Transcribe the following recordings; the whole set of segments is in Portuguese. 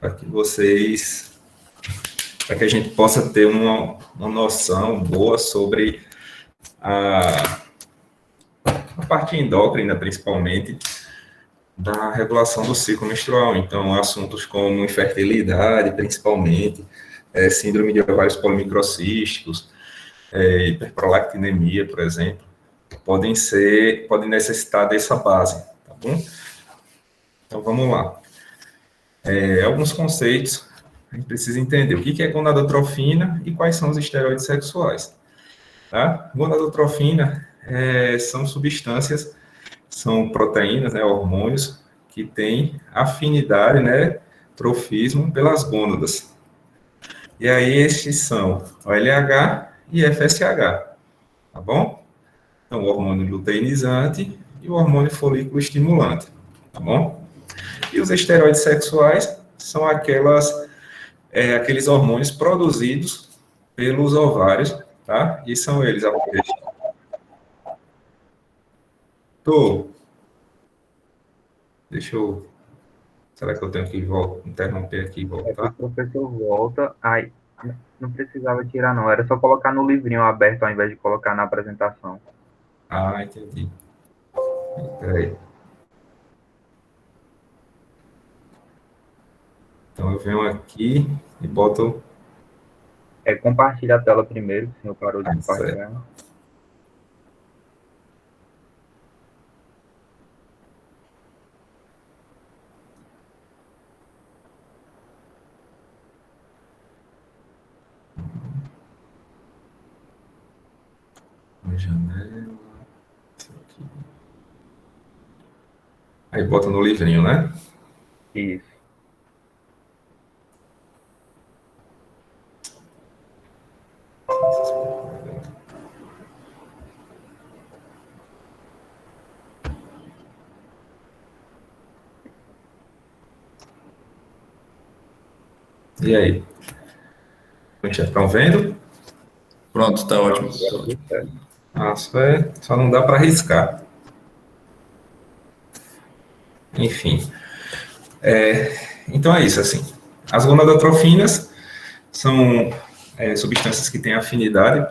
para que vocês, para que a gente possa ter uma noção boa sobre a parte endócrina, principalmente, da regulação do ciclo menstrual. Então, assuntos como infertilidade, principalmente, síndrome de ovários polimicrocísticos, hiperprolactinemia, por exemplo, podem necessitar dessa base, tá bom? Então, vamos lá. Alguns conceitos, a gente precisa entender o que é gonadotrofina e quais são os esteroides sexuais. Tá? Gonadotrofina são substâncias, são proteínas, né, hormônios, que têm afinidade, né, trofismo pelas gônadas. E aí estes são o LH e FSH, tá bom? Então, o hormônio luteinizante e o hormônio folículo estimulante, tá bom? E os esteroides sexuais são aqueles hormônios produzidos pelos ovários, tá? E são eles a Deixa eu. Será que eu tenho que interromper aqui e voltar? O professor volta. Ai, não precisava tirar, não. Era só colocar no livrinho aberto ao invés de colocar na apresentação. Ah, entendi. Peraí. Então eu venho aqui e boto. Compartilha a tela primeiro, se o senhor parou de compartilhar. Certo. Uma janela. Isso aqui. Aí bota no livrinho, né? Isso. E aí? Vocês já estão vendo? Pronto, tá ótimo. Só não dá para arriscar. Enfim. Então é isso, assim. As gonadotrofinas são substâncias que têm afinidade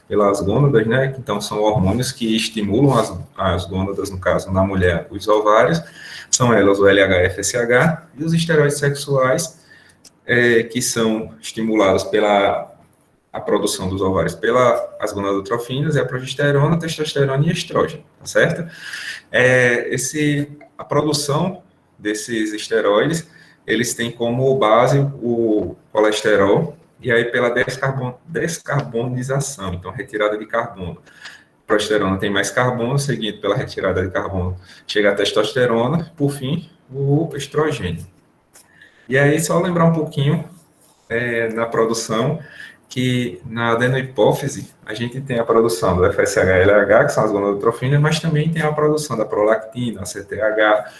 pelas gônadas, né? Então são hormônios que estimulam as gônadas, no caso, na mulher, os ovários. São elas o LH e FSH. E os esteroides sexuais, que são estimulados pela a produção dos ovários pelas gonadotrofinas, é a progesterona, a testosterona e estrógeno, tá certo? A produção desses esteroides, eles têm como base o colesterol, e aí pela descarbonização, então retirada de carbono. A progesterona tem mais carbono, seguido pela retirada de carbono, chega a testosterona, por fim, o estrogênio. E aí, só lembrar um pouquinho na produção, que na adenohipófise a gente tem a produção do FSH e LH, que são as gonadotrofinas, mas também tem a produção da prolactina, ACTH,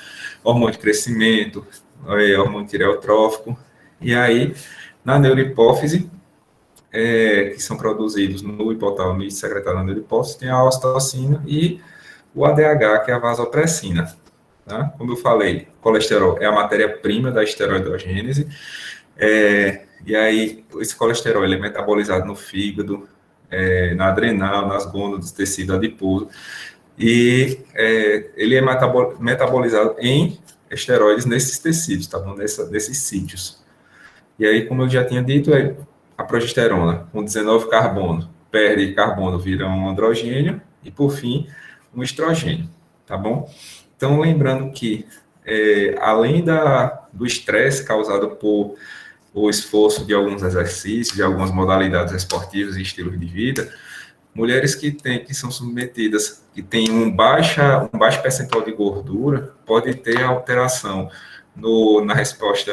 hormônio de crescimento, hormônio tireotrófico, e aí na neurohipófise, que são produzidos no hipotálamo e secretados na neurohipófise, tem a ocitocina e o ADH, que é a vasopressina. Tá? Como eu falei, o colesterol é a matéria-prima da esteroidogênese, e aí, esse colesterol ele é metabolizado no fígado, na adrenal, nas gônadas, tecido adiposo, e ele é metabolizado em esteroides nesses tecidos, tá bom? Nesses sítios. E aí, como eu já tinha dito, a progesterona, com 19 carbono, perde carbono, vira um androgênio, e por fim, um estrogênio, tá bom? Então, lembrando que, além do estresse causado por o esforço de alguns exercícios, de algumas modalidades esportivas e estilos de vida, mulheres que são submetidas, que têm um baixo percentual de gordura, pode ter alteração na resposta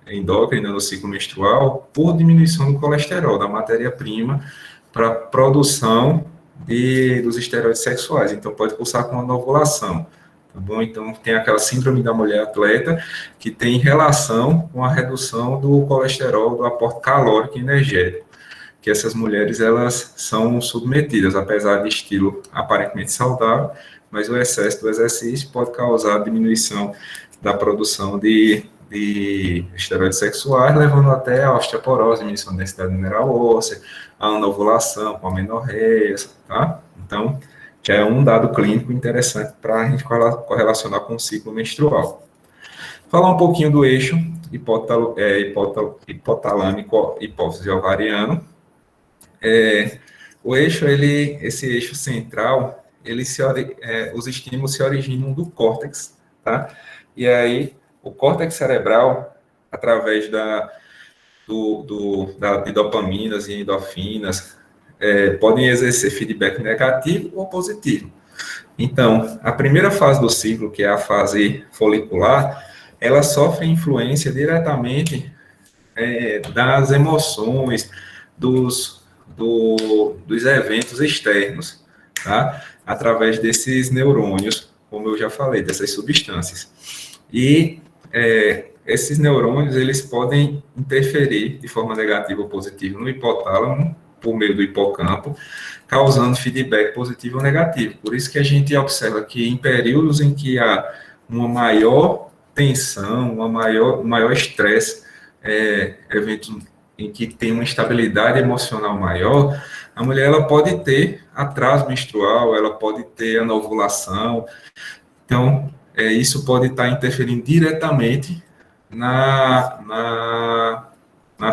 endócrina, no ciclo menstrual, por diminuição do colesterol, da matéria-prima, para a produção dos esteroides sexuais. Então, pode cursar com uma ovulação. Tá bom? Então, tem aquela síndrome da mulher atleta que tem relação com a redução do colesterol, do aporte calórico e energético, que essas mulheres, elas são submetidas, apesar de estilo aparentemente saudável, mas o excesso do exercício pode causar diminuição da produção de de esteroides sexuais, levando até a osteoporose, diminuição da densidade mineral óssea, a anovulação com amenorreia, tá? Então, já é um dado clínico interessante para a gente correlacionar com o ciclo menstrual. Falar um pouquinho do eixo hipotalâmico hipófise ovariano. O eixo, esse eixo central, os estímulos se originam do córtex, tá? E aí, o córtex cerebral, através de dopaminas e endorfinas, podem exercer feedback negativo ou positivo. Então, a primeira fase do ciclo, que é a fase folicular, ela sofre influência diretamente das emoções, dos eventos externos, tá? Através desses neurônios, como eu já falei, dessas substâncias. E esses neurônios, eles podem interferir de forma negativa ou positiva no hipotálamo, por meio do hipocampo, causando feedback positivo ou negativo. Por isso que a gente observa que em períodos em que há uma maior tensão, um maior estresse, eventos em que tem uma instabilidade emocional maior, a mulher ela pode ter atraso menstrual, ela pode ter anovulação. Então, isso pode estar interferindo diretamente na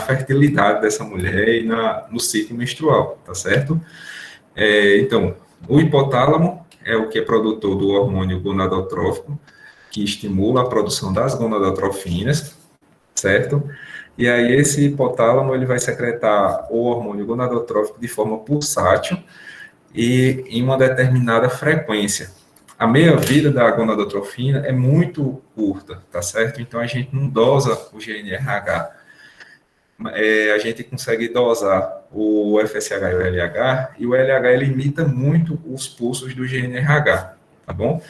fertilidade dessa mulher e no ciclo menstrual, tá certo? Então, o hipotálamo é o que é produtor do hormônio gonadotrófico, que estimula a produção das gonadotrofinas, certo? E aí esse hipotálamo ele vai secretar o hormônio gonadotrófico de forma pulsátil e em uma determinada frequência. A meia-vida da gonadotrofina é muito curta, tá certo? Então a gente não dosa o GNRH. A gente consegue dosar o FSH e o LH, e o LH ele imita muito os pulsos do GNRH, tá bom?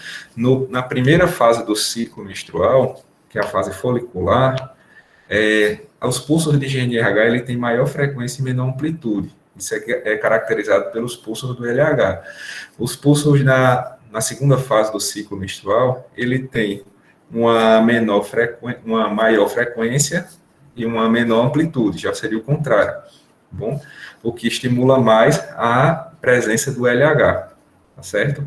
Na primeira fase do ciclo menstrual, que é a fase folicular, os pulsos de GNRH ele tem maior frequência e menor amplitude. Isso é caracterizado pelos pulsos do LH. Os pulsos na segunda fase do ciclo menstrual, ele tem uma maior frequência e uma menor amplitude, já seria o contrário, tá bom? O que estimula mais a presença do LH, tá certo?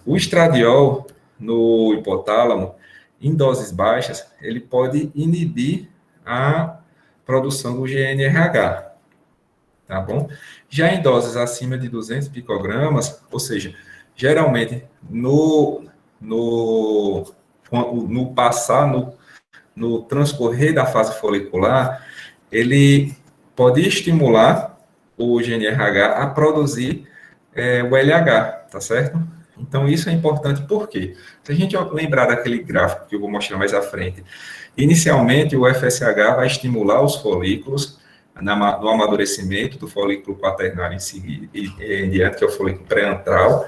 O estradiol no hipotálamo, em doses baixas, ele pode inibir a produção do GNRH, tá bom? Já em doses acima de 200 picogramas, ou seja, geralmente no transcorrer da fase folicular, ele pode estimular o GNRH a produzir o LH, tá certo? Então, isso é importante porque, se a gente lembrar daquele gráfico que eu vou mostrar mais à frente, inicialmente o FSH vai estimular os folículos no amadurecimento do folículo quaternário em diante, que é o folículo pré-antral,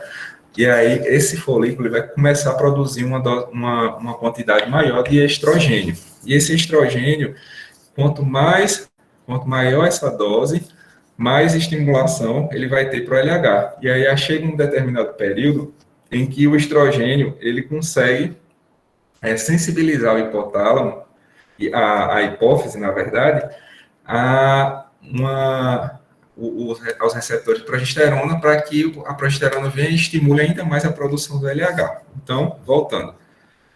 e aí esse folículo vai começar a produzir uma quantidade maior de estrogênio. E esse estrogênio, quanto maior essa dose, mais estimulação ele vai ter para o LH. E aí chega um determinado período em que o estrogênio ele consegue sensibilizar o hipotálamo, a hipófise, na verdade, aos receptores de progesterona, para que a progesterona venha e estimule ainda mais a produção do LH. Então, voltando.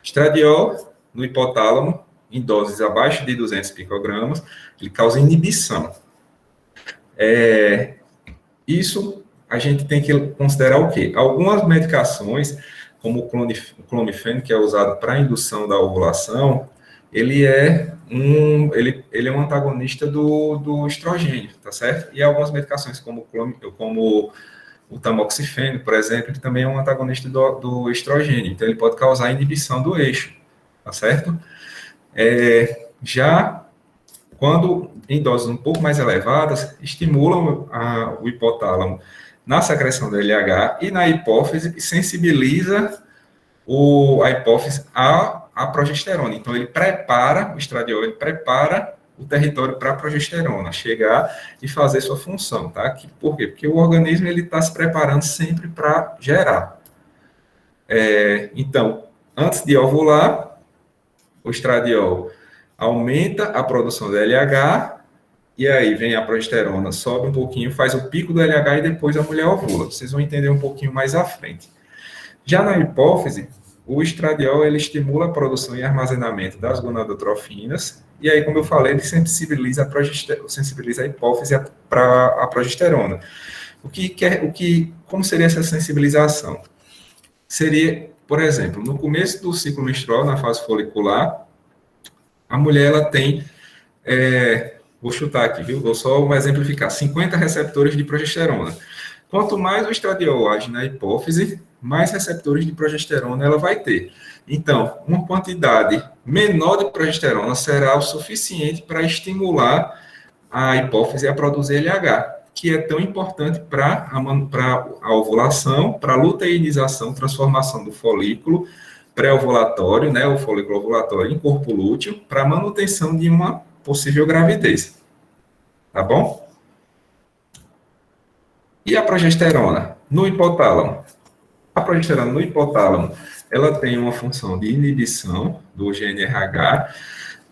Estradiol no hipotálamo, em doses abaixo de 200 picogramas, ele causa inibição. Isso a gente tem que considerar o quê? Algumas medicações, como o clomifeno, que é usado para a indução da ovulação, ele é um antagonista do estrogênio, tá certo? E algumas medicações, como o tamoxifeno, por exemplo, ele também é um antagonista do estrogênio, então ele pode causar inibição do eixo, tá certo? Já quando em doses um pouco mais elevadas, estimulam o hipotálamo na secreção do LH e na hipófise, e sensibiliza a hipófise a progesterona. Então, o estradiol, ele prepara o território para a progesterona chegar e fazer sua função, tá? Por quê? Porque o organismo está se preparando sempre para gerar. Então, antes de ovular, o estradiol aumenta a produção do LH, e aí vem a progesterona, sobe um pouquinho, faz o pico do LH e depois a mulher ovula. Vocês vão entender um pouquinho mais à frente. Já na hipófise, o estradiol ele estimula a produção e armazenamento das gonadotrofinas, e aí, como eu falei, ele sensibiliza a hipófise para a progesterona. Como seria essa sensibilização? Seria, por exemplo, no começo do ciclo menstrual, na fase folicular, a mulher ela tem, vou chutar aqui, viu? Vou só exemplificar, 50 receptores de progesterona. Quanto mais o estradiol age na hipófise, mais receptores de progesterona ela vai ter. Então, uma quantidade menor de progesterona será o suficiente para estimular a hipófise a produzir LH, que é tão importante para a ovulação, para a luteinização, transformação do folículo pré-ovulatório, né, o folículo ovulatório em corpo lúteo, para a manutenção de uma possível gravidez. Tá bom? E a progesterona no hipotálamo? A progesterona no hipotálamo, ela tem uma função de inibição do GNRH,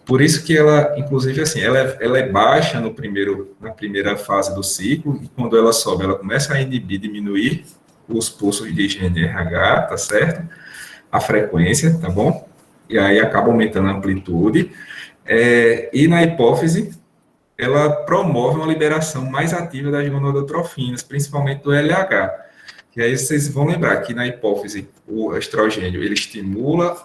por isso que ela, inclusive, assim, ela é baixa na primeira fase do ciclo, e quando ela sobe, ela começa a inibir, diminuir os pulsos de GNRH, tá certo? A frequência, tá bom? E aí acaba aumentando a amplitude. E na hipófise, ela promove uma liberação mais ativa das gonadotrofinas, principalmente do LH. E aí vocês vão lembrar que na hipófise o estrogênio ele estimula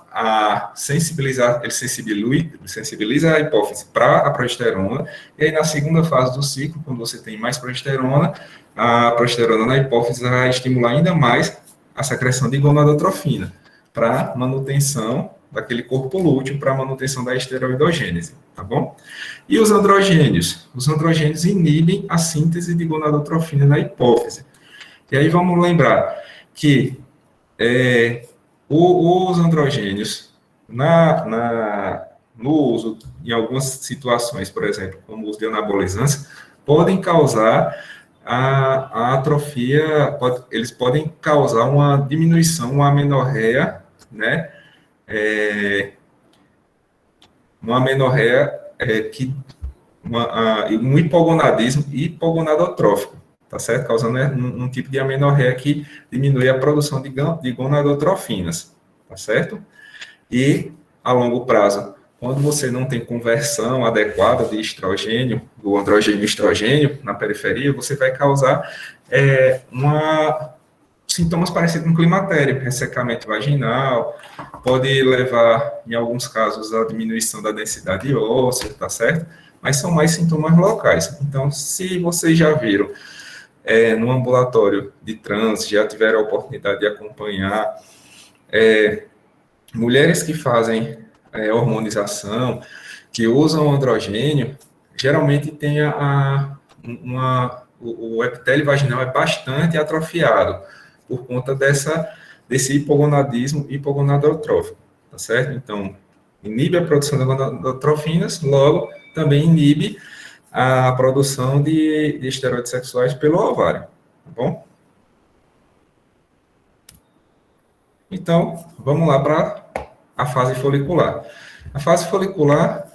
ele sensibiliza a hipófise para a progesterona, e aí na segunda fase do ciclo, quando você tem mais progesterona, a progesterona na hipófise vai estimular ainda mais a secreção de gonadotrofina para manutenção daquele corpo lúteo, para manutenção da esteroidogênese, tá bom? E os androgênios? Os androgênios inibem a síntese de gonadotrofina na hipófise. E aí vamos lembrar que os androgênios, no uso, em algumas situações, por exemplo, como o uso de anabolizantes, podem causar a atrofia, eles podem causar uma diminuição, uma amenorreia, né? Uma amenorreia um hipogonadismo hipogonadotrófico, tá certo? Causando um tipo de amenorreia que diminui a produção de gonadotrofinas, tá certo? E, a longo prazo, quando você não tem conversão adequada de estrogênio, do androgênio e estrogênio na periferia, você vai causar sintomas parecidos com climatério, ressecamento vaginal, pode levar, em alguns casos, à diminuição da densidade óssea, tá certo? Mas são mais sintomas locais. Então, se vocês já viram no ambulatório de trans, já tiveram a oportunidade de acompanhar mulheres que fazem hormonização, que usam androgênio, geralmente tem o epitélio vaginal é bastante atrofiado por conta desse hipogonadismo hipogonadotrófico, tá certo? Então, inibe a produção de gonadotrofinas, logo também inibe a produção de esteroides sexuais pelo ovário, tá bom? Então, vamos lá para a fase folicular. A fase folicular,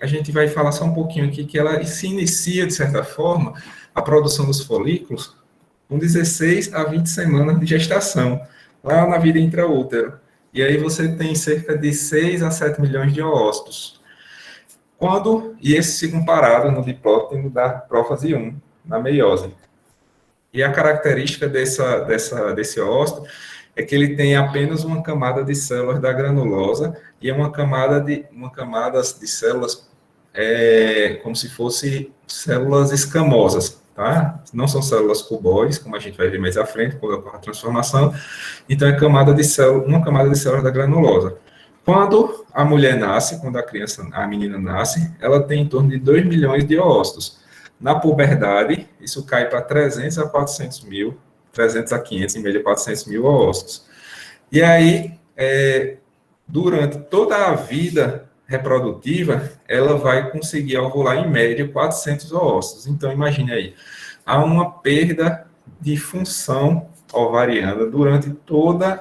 a gente vai falar só um pouquinho aqui que ela se inicia, de certa forma, a produção dos folículos com 16 a 20 semanas de gestação, lá na vida intraútero. E aí você tem cerca de 6 a 7 milhões de oócitos. E esses ficam parados no diplótimo da prófase 1, na meiose. E a característica desse oócito é que ele tem apenas uma camada de células da granulosa e é uma camada de células como se fossem células escamosas, tá? Não são células cubóides, como a gente vai ver mais à frente, quando ocorre a transformação. Então, é uma camada de células da granulosa. Quando a mulher nasce, quando a menina nasce, ela tem em torno de 2 milhões de oócitos. Na puberdade, isso cai para 300 a 400 mil, 300 a 500, em média 400 mil oócitos. E aí, durante toda a vida reprodutiva, ela vai conseguir ovular, em média, 400 oócitos. Então, imagine aí, há uma perda de função ovariana durante todo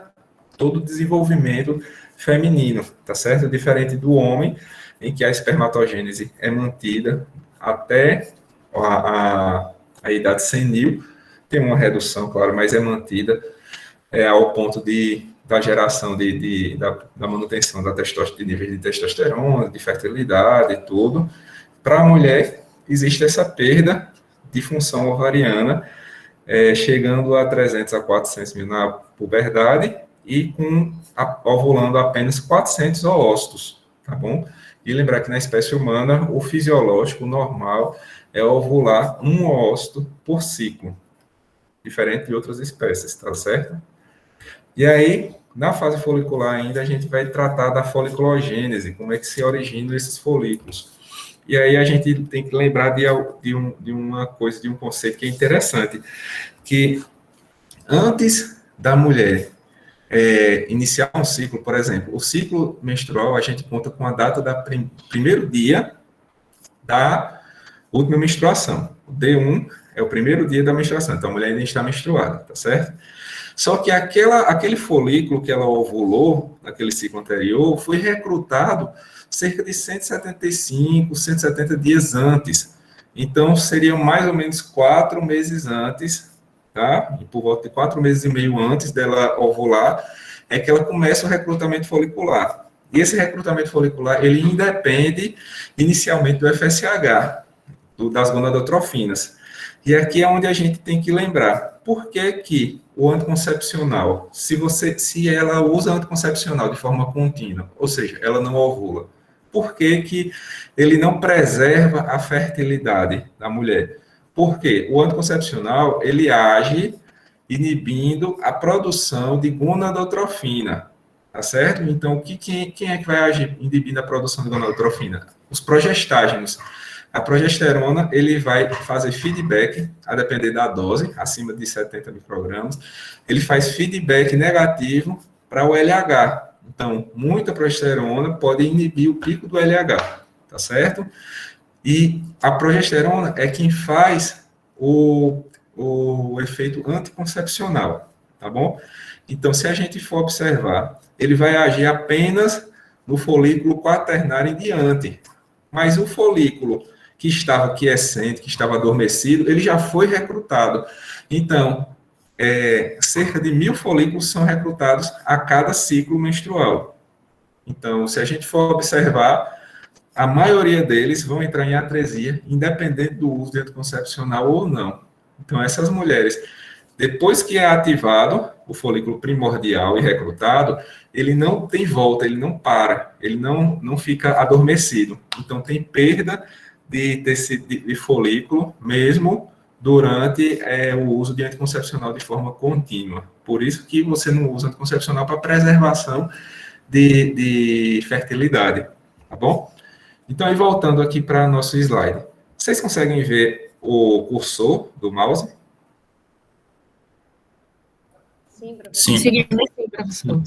o desenvolvimento feminino, tá certo? Diferente do homem, em que a espermatogênese é mantida até a idade senil, tem uma redução, claro, mas é mantida ao ponto da geração da manutenção de níveis de testosterona, de fertilidade e tudo. Para a mulher, existe essa perda de função ovariana, chegando a 300 a 400 mil na puberdade e ovulando apenas 400 oócitos, tá bom? E lembrar que na espécie humana, o fisiológico, o normal, é ovular um oócito por ciclo, diferente de outras espécies, tá certo? E aí, na fase folicular ainda, a gente vai tratar da foliculogênese, como é que se originam esses folículos. E aí a gente tem que lembrar de uma coisa, de um conceito que é interessante, que antes da mulher iniciar um ciclo, por exemplo, o ciclo menstrual, a gente conta com a data do primeiro dia da última menstruação. O D1 é o primeiro dia da menstruação, então a mulher ainda está menstruada, tá certo? Só que aquele folículo que ela ovulou naquele ciclo anterior foi recrutado cerca de 175, 170 dias antes. Então, seriam mais ou menos 4 meses antes, tá? E por volta de 4 meses e meio antes dela ovular, é que ela começa o recrutamento folicular. E esse recrutamento folicular, ele independe inicialmente do FSH, das gonadotrofinas. E aqui é onde a gente tem que lembrar, por que que o anticoncepcional, se ela usa anticoncepcional de forma contínua, ou seja, ela não ovula, por que que ele não preserva a fertilidade da mulher? Porque o anticoncepcional, ele age inibindo a produção de gonadotrofina, tá certo? Então, quem é que vai agir inibindo a produção de gonadotrofina? Os progestágenos. A progesterona, ele vai fazer feedback, a depender da dose, acima de 70 microgramas, ele faz feedback negativo para o LH. Então, muita progesterona pode inibir o pico do LH, tá certo? E a progesterona é quem faz o efeito anticoncepcional, tá bom? Então, se a gente for observar, ele vai agir apenas no folículo quaternário em diante, mas o folículo que estava quiescente, que estava adormecido, ele já foi recrutado. Então, cerca de 1.000 folículos são recrutados a cada ciclo menstrual. Então, se a gente for observar, a maioria deles vão entrar em atresia, independente do uso de anticoncepcional ou não. Então, essas mulheres, depois que é ativado o folículo primordial e recrutado, ele não tem volta, ele não para, ele não fica adormecido. Então, tem perda de folículo, mesmo durante o uso de anticoncepcional de forma contínua. Por isso que você não usa anticoncepcional para preservação de fertilidade, tá bom? Então, aí voltando aqui para nosso slide. Vocês conseguem ver o cursor do mouse? Sim, professor. Sim. Sim, professor.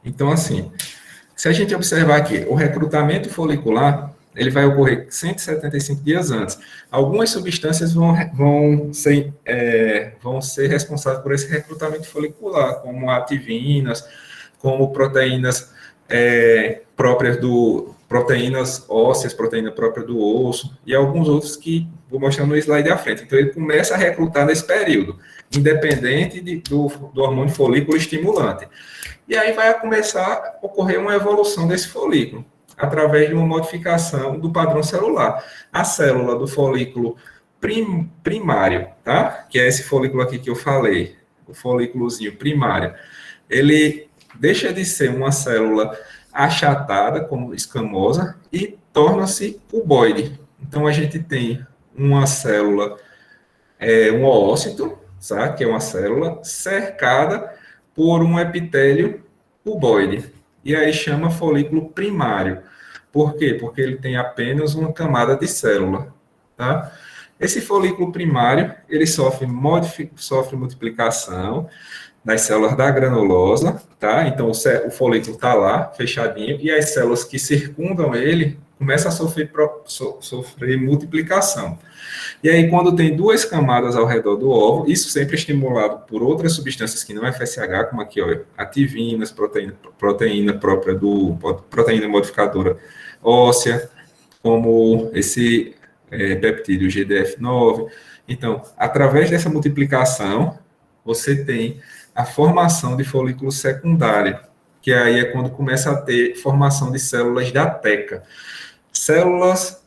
Então, assim, se a gente observar aqui, o recrutamento folicular, ele vai ocorrer 175 dias antes. Algumas substâncias vão ser responsáveis por esse recrutamento folicular, como ativinas, como proteínas proteínas ósseas, proteína própria do osso, e alguns outros que vou mostrar no slide à frente. Então, ele começa a recrutar nesse período, independente do hormônio folículo estimulante. E aí vai começar a ocorrer uma evolução desse folículo, através de uma modificação do padrão celular. A célula do folículo primário, tá? Que é esse folículo aqui que eu falei, o folículozinho primário, ele deixa de ser uma célula achatada, como escamosa, e torna-se cuboide. Então, a gente tem uma célula, um oócito, sabe? Que é uma célula cercada por um epitélio cuboide. E aí chama folículo primário. Por quê? Porque ele tem apenas uma camada de célula, tá? Esse folículo primário, ele sofre multiplicação, nas células da granulosa, tá? Então, o folículo está lá, fechadinho, e as células que circundam ele começam a sofrer multiplicação. E aí, quando tem duas camadas ao redor do óvulo, isso sempre é estimulado por outras substâncias que não é FSH, como aqui, ó, ativinas, proteína própria proteína modificadora óssea, como esse peptídeo GDF9. Então, através dessa multiplicação, você tem a formação de folículo secundário, que aí é quando começa a ter formação de células da teca. Células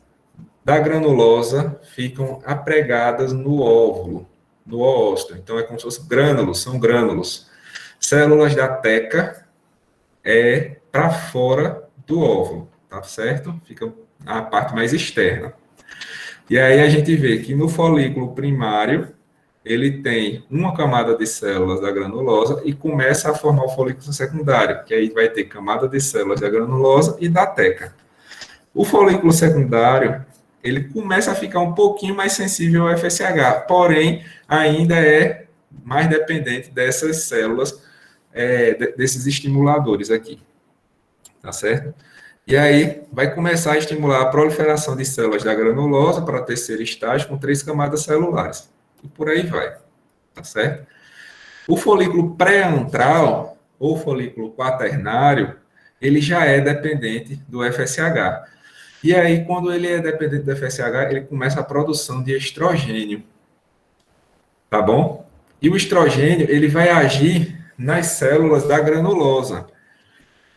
da granulosa ficam apregadas no óvulo, no oócito. Então, é como se fossem grânulos, são grânulos. Células da teca é para fora do óvulo, tá certo? Fica a parte mais externa. E aí a gente vê que no folículo primário, ele tem uma camada de células da granulosa e começa a formar o folículo secundário, que aí vai ter camada de células da granulosa e da teca. O folículo secundário, ele começa a ficar um pouquinho mais sensível ao FSH, porém, ainda é mais dependente dessas células, desses estimuladores aqui, tá certo? E aí, vai começar a estimular a proliferação de células da granulosa para o terceiro estágio com 3 camadas celulares. E por aí vai, tá certo? O folículo pré-antral, ou folículo quaternário, ele já é dependente do FSH. E aí, quando ele é dependente do FSH, ele começa a produção de estrogênio, tá bom? E o estrogênio, ele vai agir nas células da granulosa.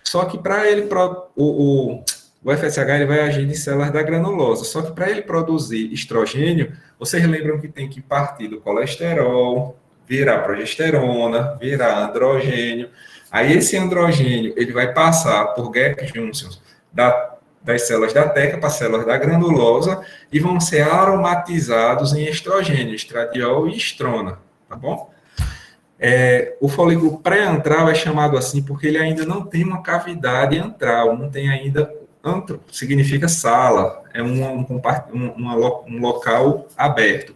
Só que para ele, o FSH ele vai agir em células da granulosa. Só que para ele produzir estrogênio, vocês lembram que tem que partir do colesterol, virar progesterona, virar androgênio. Aí esse androgênio ele vai passar por gap junctions das células da teca para as células da granulosa e vão ser aromatizados em estrogênio, estradiol e estrona, tá bom? O folículo pré-antral é chamado assim porque ele ainda não tem uma cavidade antral, não tem ainda antro, significa sala, é um local aberto.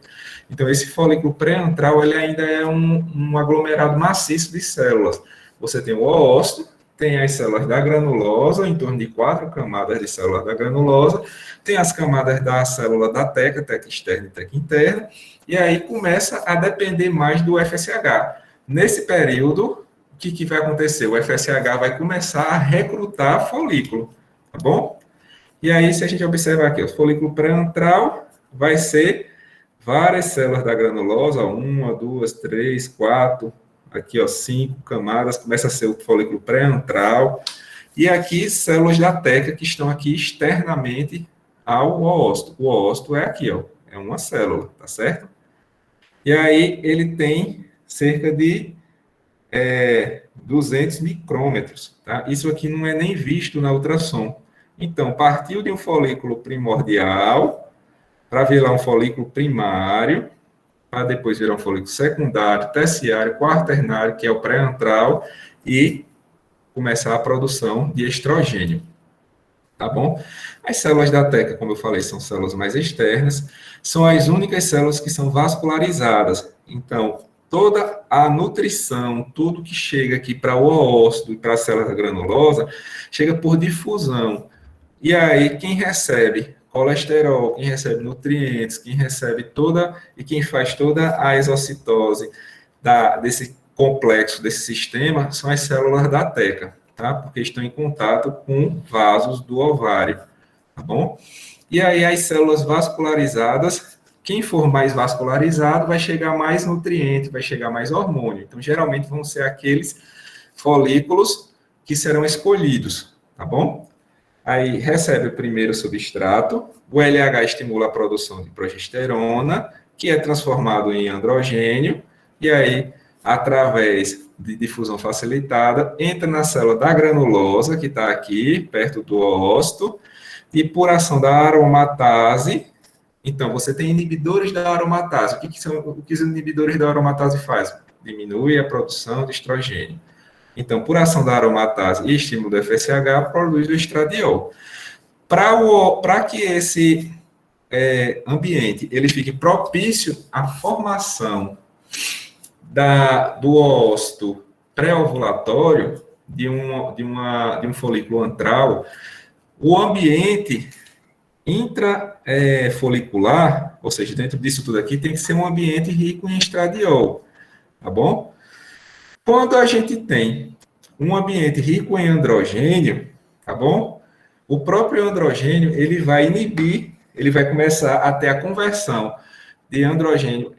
Então, esse folículo pré-antral ele ainda é um aglomerado maciço de células. Você tem o oócito, tem as células da granulosa, em torno de 4 camadas de células da granulosa, tem as camadas da célula da teca externa e teca interna, e aí começa a depender mais do FSH. Nesse período, o que vai acontecer? O FSH vai começar a recrutar folículo, tá bom? E aí, se a gente observar aqui, o folículo pré-antral vai ser várias células da granulosa, 1, 2, 3, 4, aqui, ó, 5 camadas, começa a ser o folículo pré-antral, e aqui, células da teca que estão aqui externamente ao oócito. O oócito é aqui, ó, é uma célula, tá certo? E aí, ele tem cerca de 200 micrômetros, tá? Isso aqui não é nem visto na ultrassom. Então, partiu de um folículo primordial para virar um folículo primário, para depois virar um folículo secundário, terciário, quaternário, que é o pré-antral, e começar a produção de estrogênio, tá bom? As células da teca, como eu falei, são células mais externas, são as únicas células que são vascularizadas. Então, toda a nutrição, tudo que chega aqui para o oócito e para a célula granulosa, chega por difusão. E aí, quem recebe colesterol, quem recebe nutrientes, quem recebe quem faz toda a exocitose desse complexo, desse sistema, são as células da teca, tá? Porque estão em contato com vasos do ovário, tá bom? E aí, as células vascularizadas, quem for mais vascularizado vai chegar mais nutriente, vai chegar mais hormônio. Então, geralmente, vão ser aqueles folículos que serão escolhidos, tá bom? Aí, recebe o primeiro substrato, o LH estimula a produção de progesterona, que é transformado em androgênio, e aí, através de difusão facilitada, entra na célula da granulosa, que está aqui, perto do oócito, e por ação da aromatase. Então, você tem inibidores da aromatase. O que os inibidores da aromatase fazem? Diminui a produção de estrogênio. Então, por ação da aromatase e estímulo do FSH, produz o estradiol. Para que esse ambiente ele fique propício à formação do ócito pré-ovulatório, de um folículo antral, o ambiente intrafolicular, ou seja, dentro disso tudo aqui, tem que ser um ambiente rico em estradiol, tá bom? Quando a gente tem um ambiente rico em androgênio, tá bom? O próprio androgênio, ele vai inibir, ele vai começar a ter a conversão de androgênio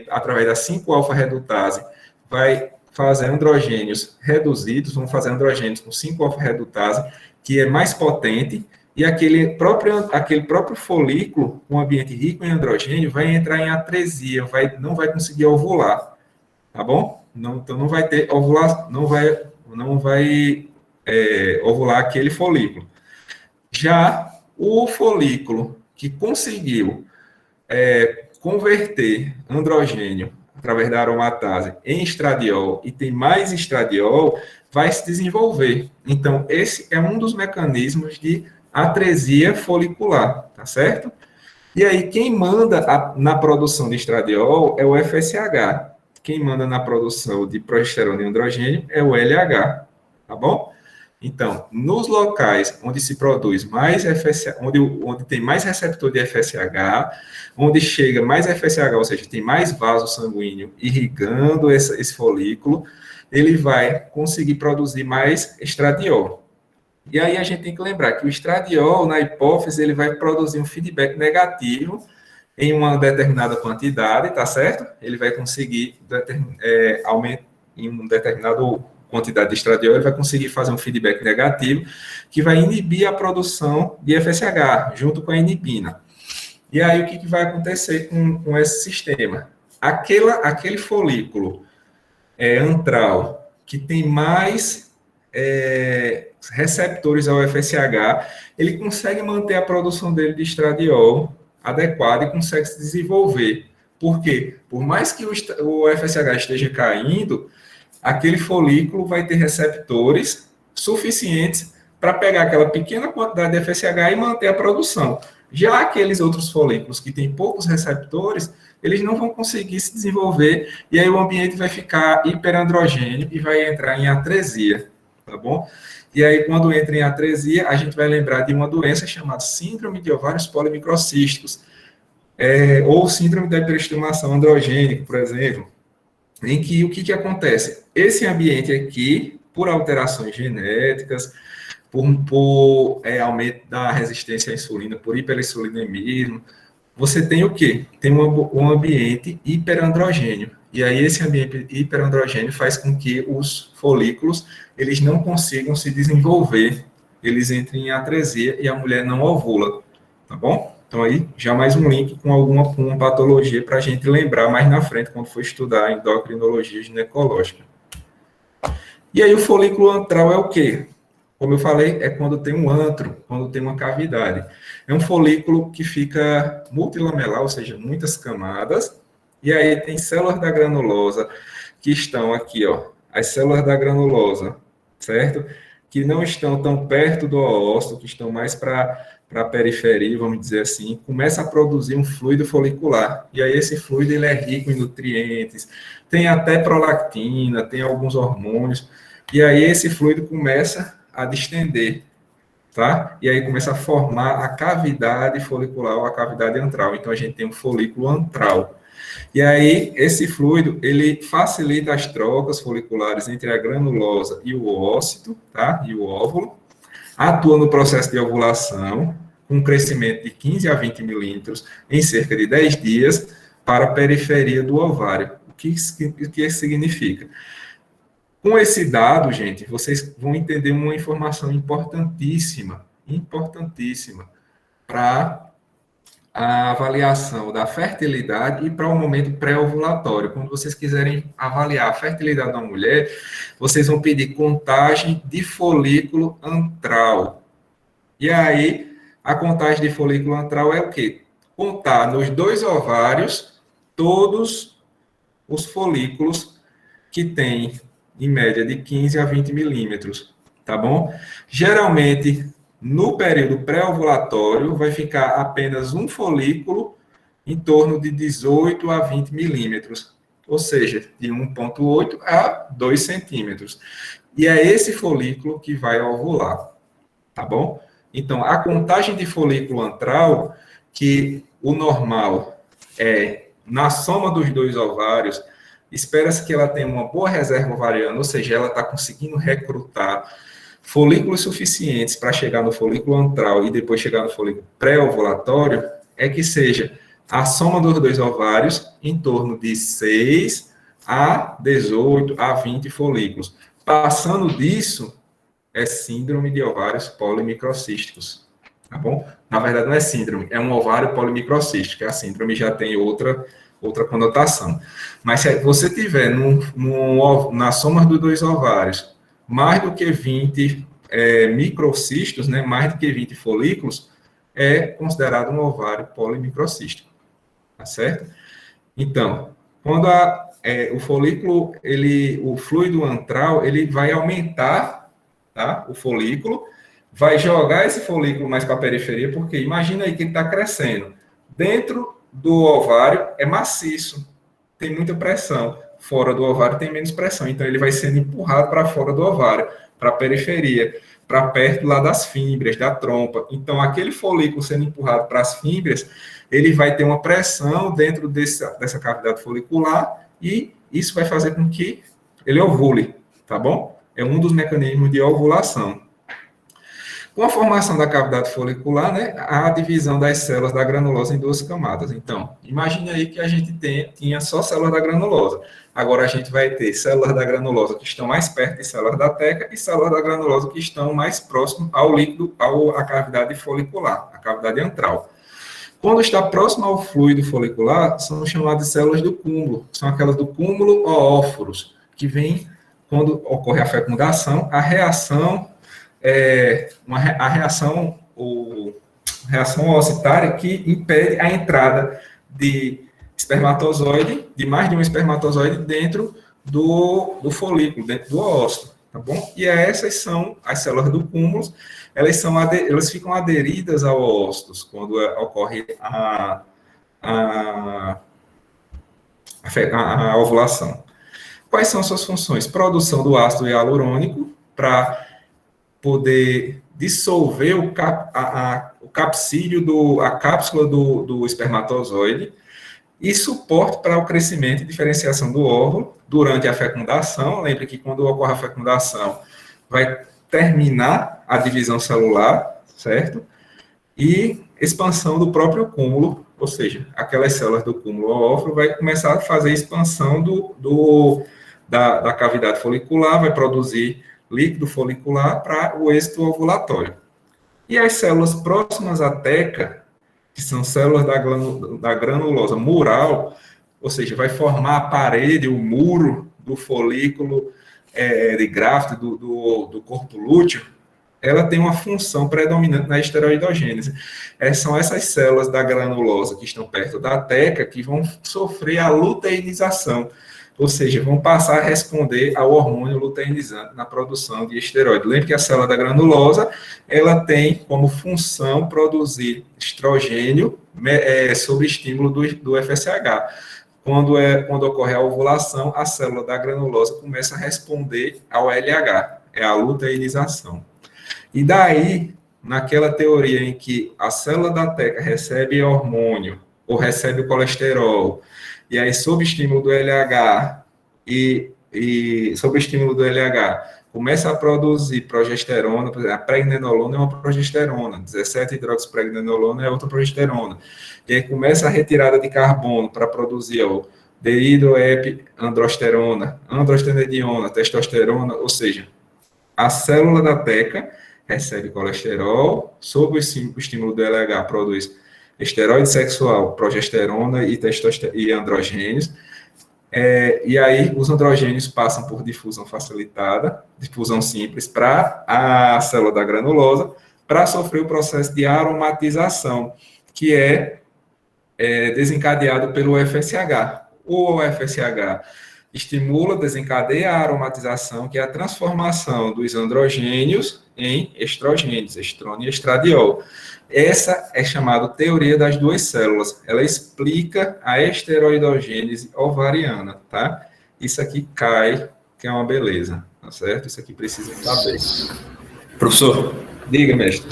através da 5-alfa-redutase, vai fazer androgênios reduzidos, vão fazer androgênios com 5-alfa-redutase, que é mais potente, e aquele próprio folículo, um ambiente rico em androgênio, vai entrar em atresia, não vai conseguir ovular, tá bom? Então não vai ter ovulação, não vai ovular aquele folículo. Já o folículo que conseguiu converter androgênio através da aromatase em estradiol e tem mais estradiol, vai se desenvolver. Então, esse é um dos mecanismos de atresia folicular, tá certo? E aí, quem manda na produção de estradiol é o FSH. Quem manda na produção de progesterona e androgênio é o LH, tá bom? Então, nos locais onde se produz mais FSH, onde tem mais receptor de FSH, onde chega mais FSH, ou seja, tem mais vaso sanguíneo irrigando esse folículo, ele vai conseguir produzir mais estradiol. E aí a gente tem que lembrar que o estradiol, na hipófise, ele vai produzir um feedback negativo em uma determinada quantidade, tá certo? Ele vai conseguir aumentar em uma determinada quantidade de estradiol, ele vai conseguir fazer um feedback negativo que vai inibir a produção de FSH, junto com a inibina. E aí o que vai acontecer com esse sistema? Aquele folículo antral que tem mais receptores ao FSH, ele consegue manter a produção dele de estradiol adequada e consegue se desenvolver. Por quê? Por mais que o FSH esteja caindo, aquele folículo vai ter receptores suficientes para pegar aquela pequena quantidade de FSH e manter a produção. Já aqueles outros folículos que têm poucos receptores, eles não vão conseguir se desenvolver, e aí o ambiente vai ficar hiperandrogênio e vai entrar em atresia, tá bom? E aí, quando entra em atresia, a gente vai lembrar de uma doença chamada síndrome de ovários polimicrocísticos, ou síndrome da hiperestimulação androgênica, por exemplo, em que o que acontece? Esse ambiente aqui, por alterações genéticas, por aumento da resistência à insulina, por hiperinsulinemismo, você tem o quê? Tem um ambiente hiperandrogênio. E aí esse ambiente hiperandrogênio faz com que os folículos, eles não consigam se desenvolver, eles entrem em atresia e a mulher não ovula, tá bom? Então aí já mais um link com uma patologia para a gente lembrar mais na frente quando for estudar endocrinologia ginecológica. E aí o folículo antral é o quê? Como eu falei, é quando tem um antro, quando tem uma cavidade. É um folículo que fica multilamelar, ou seja, muitas camadas, e aí tem células da granulosa que estão aqui, ó, as células da granulosa, certo? Que não estão tão perto do oócito, que estão mais para a periferia, vamos dizer assim, começa a produzir um fluido folicular. E aí esse fluido ele é rico em nutrientes, tem até prolactina, tem alguns hormônios, e aí esse fluido começa a distender, tá? E aí começa a formar a cavidade folicular ou a cavidade antral. Então a gente tem um folículo antral. E aí, esse fluido, ele facilita as trocas foliculares entre a granulosa e o ócito, tá? E o óvulo. Atua no processo de ovulação, com um crescimento de 15 a 20 milímetros em cerca de 10 dias para a periferia do ovário. O que isso significa? Com esse dado, gente, vocês vão entender uma informação importantíssima para a avaliação da fertilidade e para o momento pré-ovulatório. Quando vocês quiserem avaliar a fertilidade da mulher, vocês vão pedir contagem de folículo antral. E aí, a contagem de folículo antral é o quê? Contar nos 2 ovários todos os folículos que têm, em média, de 15 a 20 milímetros, tá bom? Geralmente, no período pré-ovulatório, vai ficar apenas um folículo em torno de 18 a 20 milímetros. ou seja, de 1,8 a 2 centímetros. E é esse folículo que vai ovular, tá bom? Então, a contagem de folículo antral, que o normal é na soma dos dois ovários, espera-se que ela tenha uma boa reserva ovariana, ou seja, ela está conseguindo recrutar folículos suficientes para chegar no folículo antral e depois chegar no folículo pré-ovulatório, é que seja a soma dos dois ovários em torno de 6 a 18 a 20 folículos. Passando disso, é síndrome de ovários polimicrocísticos, tá bom? Na verdade, não é síndrome, é um ovário polimicrocístico, a síndrome já tem outra conotação. Mas se você tiver na soma dos dois ovários mais do que 20 microcistos, né, mais do que 20 folículos, é considerado um ovário polimicrocístico, tá certo? Então, quando o folículo, o fluido antral, ele vai aumentar, tá, o folículo, vai jogar esse folículo mais para a periferia, porque imagina aí que ele está crescendo. Dentro do ovário é maciço, tem muita pressão. Fora do ovário tem menos pressão, então ele vai sendo empurrado para fora do ovário, para a periferia, para perto lá das fímbrias, da trompa. Então, aquele folículo sendo empurrado para as fímbrias, ele vai ter uma pressão dentro dessa cavidade folicular e isso vai fazer com que ele ovule, tá bom? É um dos mecanismos de ovulação. Com a formação da cavidade folicular, né, há a divisão das células da granulosa em duas camadas. Então, imagine aí que a gente tinha só células da granulosa. Agora a gente vai ter células da granulosa que estão mais perto de células da teca e células da granulosa que estão mais próximo ao líquido, à cavidade folicular, a cavidade antral. Quando está próximo ao fluido folicular, são chamadas de células do cúmulo. São aquelas do cúmulo oóforos, que vem quando ocorre a fecundação, a reação reação oocitária que impede a entrada de espermatozoide, de mais de um espermatozoide dentro do folículo, dentro do óvulo, tá bom? E essas são as células do cúmulo, elas ficam aderidas ao óvulo quando ocorre a ovulação. Quais são suas funções? Produção do ácido hialurônico para poder dissolver o capsídeo, a cápsula do espermatozoide e suporte para o crescimento e diferenciação do óvulo durante a fecundação. Lembre que quando ocorre a fecundação, vai terminar a divisão celular, certo? E expansão do próprio cúmulo, ou seja, aquelas células do cúmulo óvulo vai começar a fazer expansão da cavidade folicular, vai produzir líquido folicular para o êxito ovulatório. E as células próximas à teca, que são células da granulosa mural, ou seja, vai formar a parede, o muro do folículo de Graft, do corpo lúteo, ela tem uma função predominante na esteroidogênese. São essas células da granulosa que estão perto da teca que vão sofrer a luteinização, ou seja, vão passar a responder ao hormônio luteinizante na produção de esteroide. Lembre que a célula da granulosa, ela tem como função produzir estrogênio sob estímulo do FSH. Quando ocorre a ovulação, a célula da granulosa começa a responder ao LH, é a luteinização. E daí, naquela teoria em que a célula da teca recebe hormônio, ou recebe o colesterol, e aí, sob estímulo do LH, sob estímulo do LH, começa a produzir progesterona, por exemplo, a pregnenolona é uma progesterona, 17-hidroxipregnenolona é outra progesterona. E aí começa a retirada de carbono para produzir o deridoepiandrosterona, androstenediona, testosterona, ou seja, a célula da teca recebe colesterol, sob o estímulo do LH produz esteroide sexual, progesterona e androgênios, e aí os androgênios passam por difusão facilitada, difusão simples, para a célula da granulosa, para sofrer o processo de aromatização, que é desencadeado pelo FSH. O FSH estimula, desencadeia a aromatização, que é a transformação dos androgênios em estrogênios, estrônio e estradiol. Essa é chamada teoria das duas células. Ela explica a esteroidogênese ovariana, tá? Isso aqui cai, que é uma beleza, tá certo? Isso aqui precisa saber. Professor, Diga, mestre.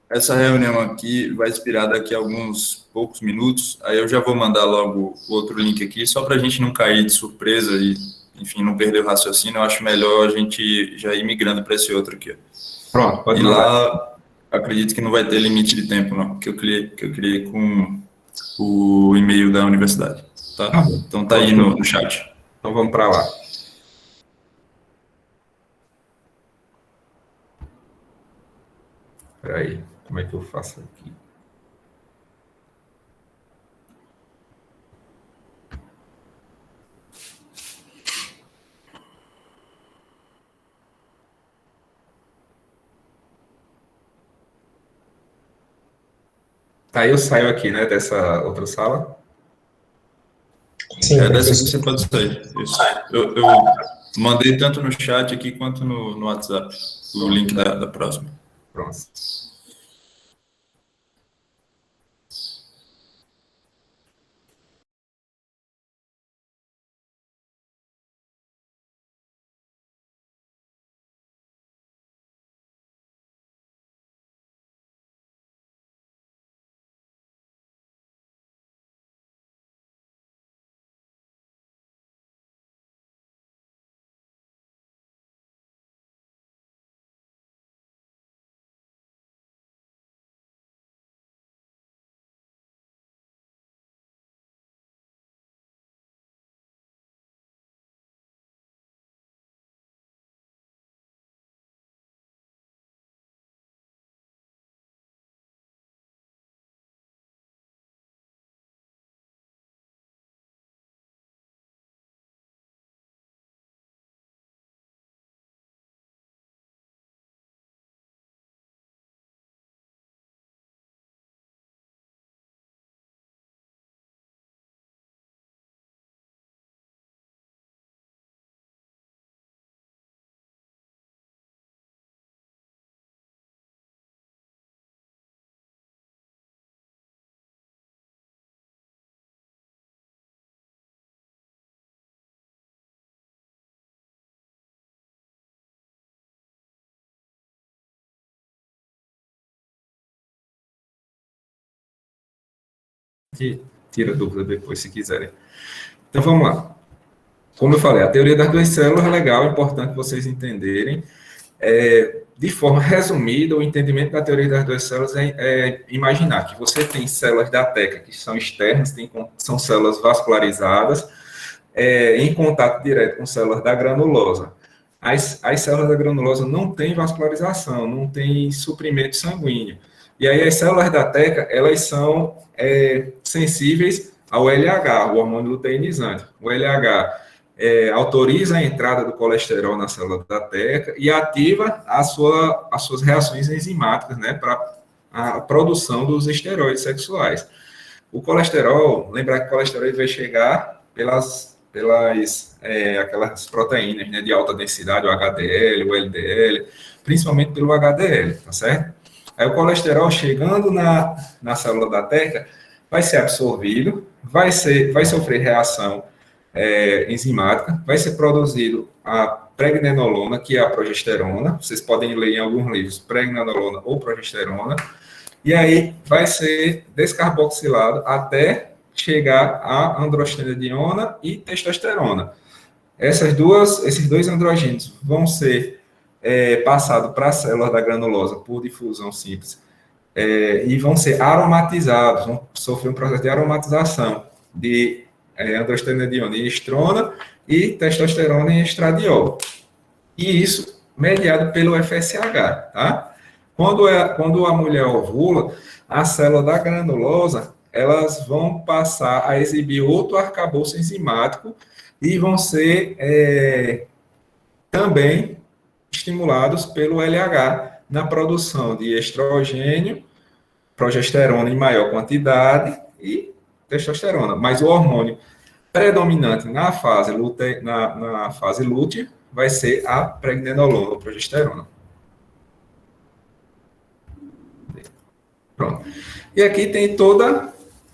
essa reunião aqui vai expirar daqui a alguns poucos minutos, aí eu já vou mandar logo o outro link aqui, só para a gente não cair de surpresa e, enfim, não perder o raciocínio. Eu acho melhor a gente já ir migrando para esse outro aqui. Pronto, pode E mandar. lá, acredito que não vai ter limite de tempo, não, que eu criei com o e-mail da universidade, tá? Então tá aí no chat. Então vamos para lá. Espera aí, como é que eu faço aqui? Aí eu saio aqui, né, dessa outra sala. Sim, Dessa professor. que você pode sair. Isso. Eu mandei tanto no chat aqui quanto no WhatsApp o link da próxima. Pronto. Tira dúvida depois, se quiserem. Então, vamos lá. Como eu falei, a teoria das duas células é legal, é importante vocês entenderem. De forma resumida, o entendimento da teoria das duas células é imaginar que você tem células da teca que são externas, são células vascularizadas, em contato direto com células da granulosa. As células da granulosa não têm vascularização, não têm suprimento sanguíneo. E aí as células da teca, elas são sensíveis ao LH, o hormônio luteinizante. O LH autoriza a entrada do colesterol na célula da teca e ativa as suas reações enzimáticas, né, para a produção dos esteroides sexuais. O colesterol, lembrar que o colesterol vai chegar pelas aquelas proteínas, né, de alta densidade, o HDL, o LDL, principalmente pelo HDL, tá certo? Aí o colesterol chegando na célula da teca vai ser absorvido, vai sofrer reação enzimática, vai ser produzido a pregnenolona, que é a progesterona, vocês podem ler em alguns livros, pregnenolona ou progesterona, e aí vai ser descarboxilado até chegar a androstenediona e testosterona. Esses dois androgênios vão ser passados para as células da granulosa por difusão simples e vão ser aromatizados, vão sofrer um processo de aromatização de androstenediona e estrona e testosterona e estradiol. E isso mediado pelo FSH, tá? Quando a mulher ovula, a célula da granulosa, elas vão passar a exibir outro arcabouço enzimático e vão ser também estimulados pelo LH na produção de estrogênio, progesterona em maior quantidade e testosterona. Mas o hormônio predominante na fase lútea vai ser a pregnenolona, ou progesterona. Pronto. E aqui tem toda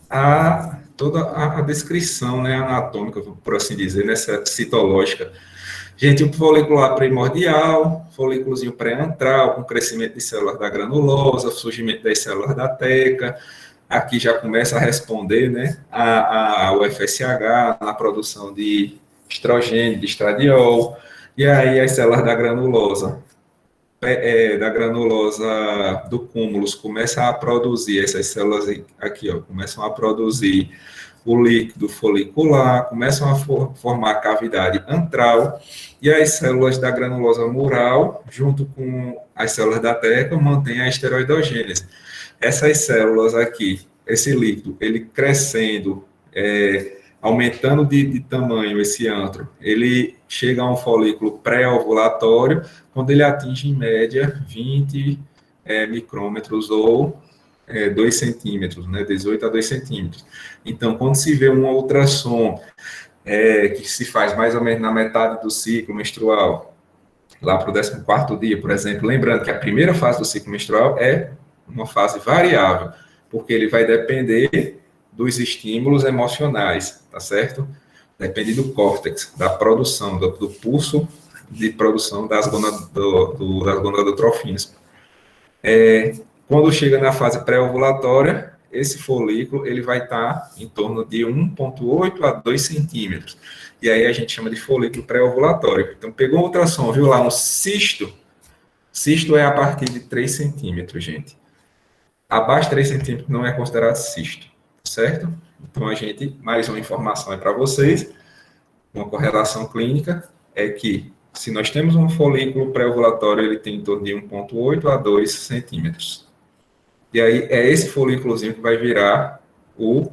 a descrição, né, anatômica, por assim dizer, nessa citológica. Gente, o folículo primordial, folículozinho pré-antral, com crescimento de células da granulosa, surgimento das células da teca. Aqui já começa a responder, né, ao FSH, na produção de estrogênio, de estradiol, e aí as células da granulosa do cúmulos começam a produzir, essas células aqui, ó, começam a produzir o líquido folicular, começam a formar a cavidade antral, e as células da granulosa mural, junto com as células da teca, mantêm a esteroidogênese. Essas células aqui, esse líquido, ele crescendo, aumentando de tamanho esse antro, ele chega a um folículo pré-ovulatório, quando ele atinge, em média, 20 micrômetros ou 2 centímetros, né, 18 a 2 centímetros. Então, quando se vê um ultrassom que se faz mais ou menos na metade do ciclo menstrual, lá para o 14º dia, por exemplo, lembrando que a primeira fase do ciclo menstrual é uma fase variável, porque ele vai depender dos estímulos emocionais, tá certo? Depende do córtex, da produção, do pulso de produção das gonadotrofinas. Quando chega na fase pré-ovulatória, esse folículo ele vai estar em torno de 1,8 a 2 centímetros. E aí a gente chama de folículo pré-ovulatório. Então, pegou um ultrassom, viu lá um cisto? Cisto é a partir de 3 centímetros, gente. Abaixo de 3 centímetros não é considerado cisto, certo? Então, mais uma informação para vocês, uma correlação clínica, é que se nós temos um folículo pré-ovulatório, ele tem em torno de 1,8 a 2 centímetros. E aí, é esse folículozinho que vai virar o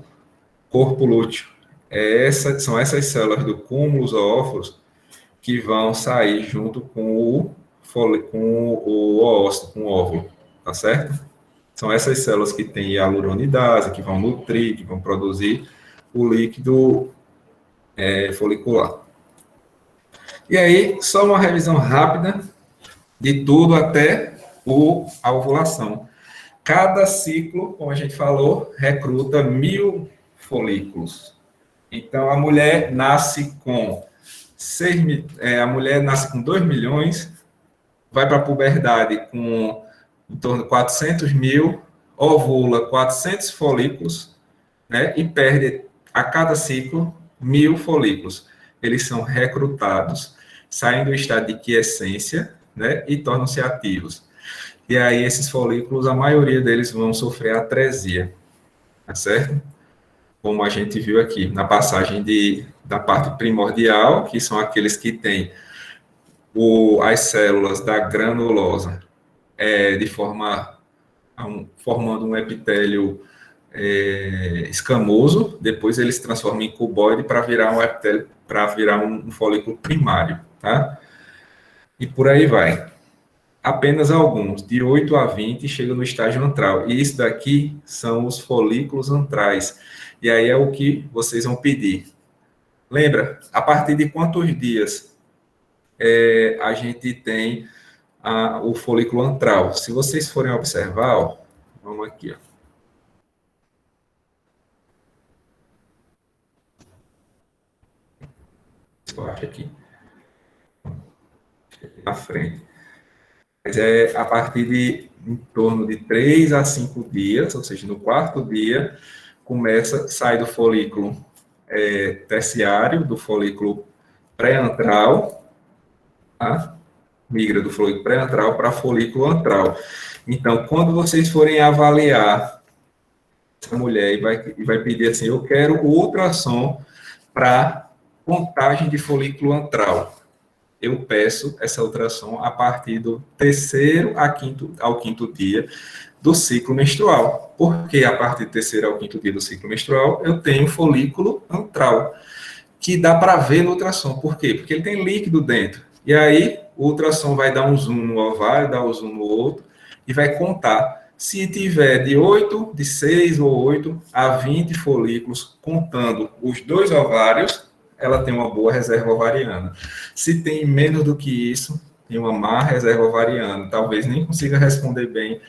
corpo lúteo. São essas células do cúmulo zoófilos que vão sair junto com o óvulo, com o óvulo, tá certo? São essas células que têm hialuronidase, que vão nutrir, que vão produzir o líquido folicular. E aí, só uma revisão rápida de tudo até a ovulação. Cada ciclo, como a gente falou, recruta 1.000 folículos. Então, a mulher nasce com 2 milhões, vai para a puberdade com em torno de 400 mil, ovula 400 folículos, né, e perde a cada ciclo 1.000 folículos. Eles são recrutados, saem do estado de quiescência, né, e tornam-se ativos. E aí, esses folículos, a maioria deles vão sofrer atresia, tá certo? Como a gente viu aqui, na passagem da parte primordial, que são aqueles que têm as células da granulosa formando um epitélio escamoso, depois eles se transformam em cuboide para virar um epitélio, para virar um folículo primário, tá? E por aí vai. Apenas alguns, de 8 a 20, chegam no estágio antral. E isso daqui são os folículos antrais. E aí é o que vocês vão pedir. Lembra, a partir de quantos dias a gente tem o folículo antral? Se vocês forem observar, ó, vamos aqui, ó. Eu acho aqui. Na frente. Mas é a partir de em torno de 3 a 5 dias, ou seja, no 4º dia, sai do folículo terciário, do folículo pré-antral, tá? Migra do folículo pré-antral para folículo antral. Então, quando vocês forem avaliar essa mulher e vai pedir assim, eu quero o ultrassom para contagem de folículo antral, eu peço essa ultrassom a partir do 3º ao 5º dia do ciclo menstrual. Porque a partir do 3º ao 5º dia do ciclo menstrual, eu tenho folículo antral, que dá para ver no ultrassom. Por quê? Porque ele tem líquido dentro. E aí, o ultrassom vai dar um zoom no ovário, dar um zoom no outro, e vai contar. Se tiver de 6 ou 8 a 20 folículos, contando os 2 ovários, ela tem uma boa reserva ovariana. Se tem menos do que isso, tem uma má reserva ovariana, talvez nem consiga responder bem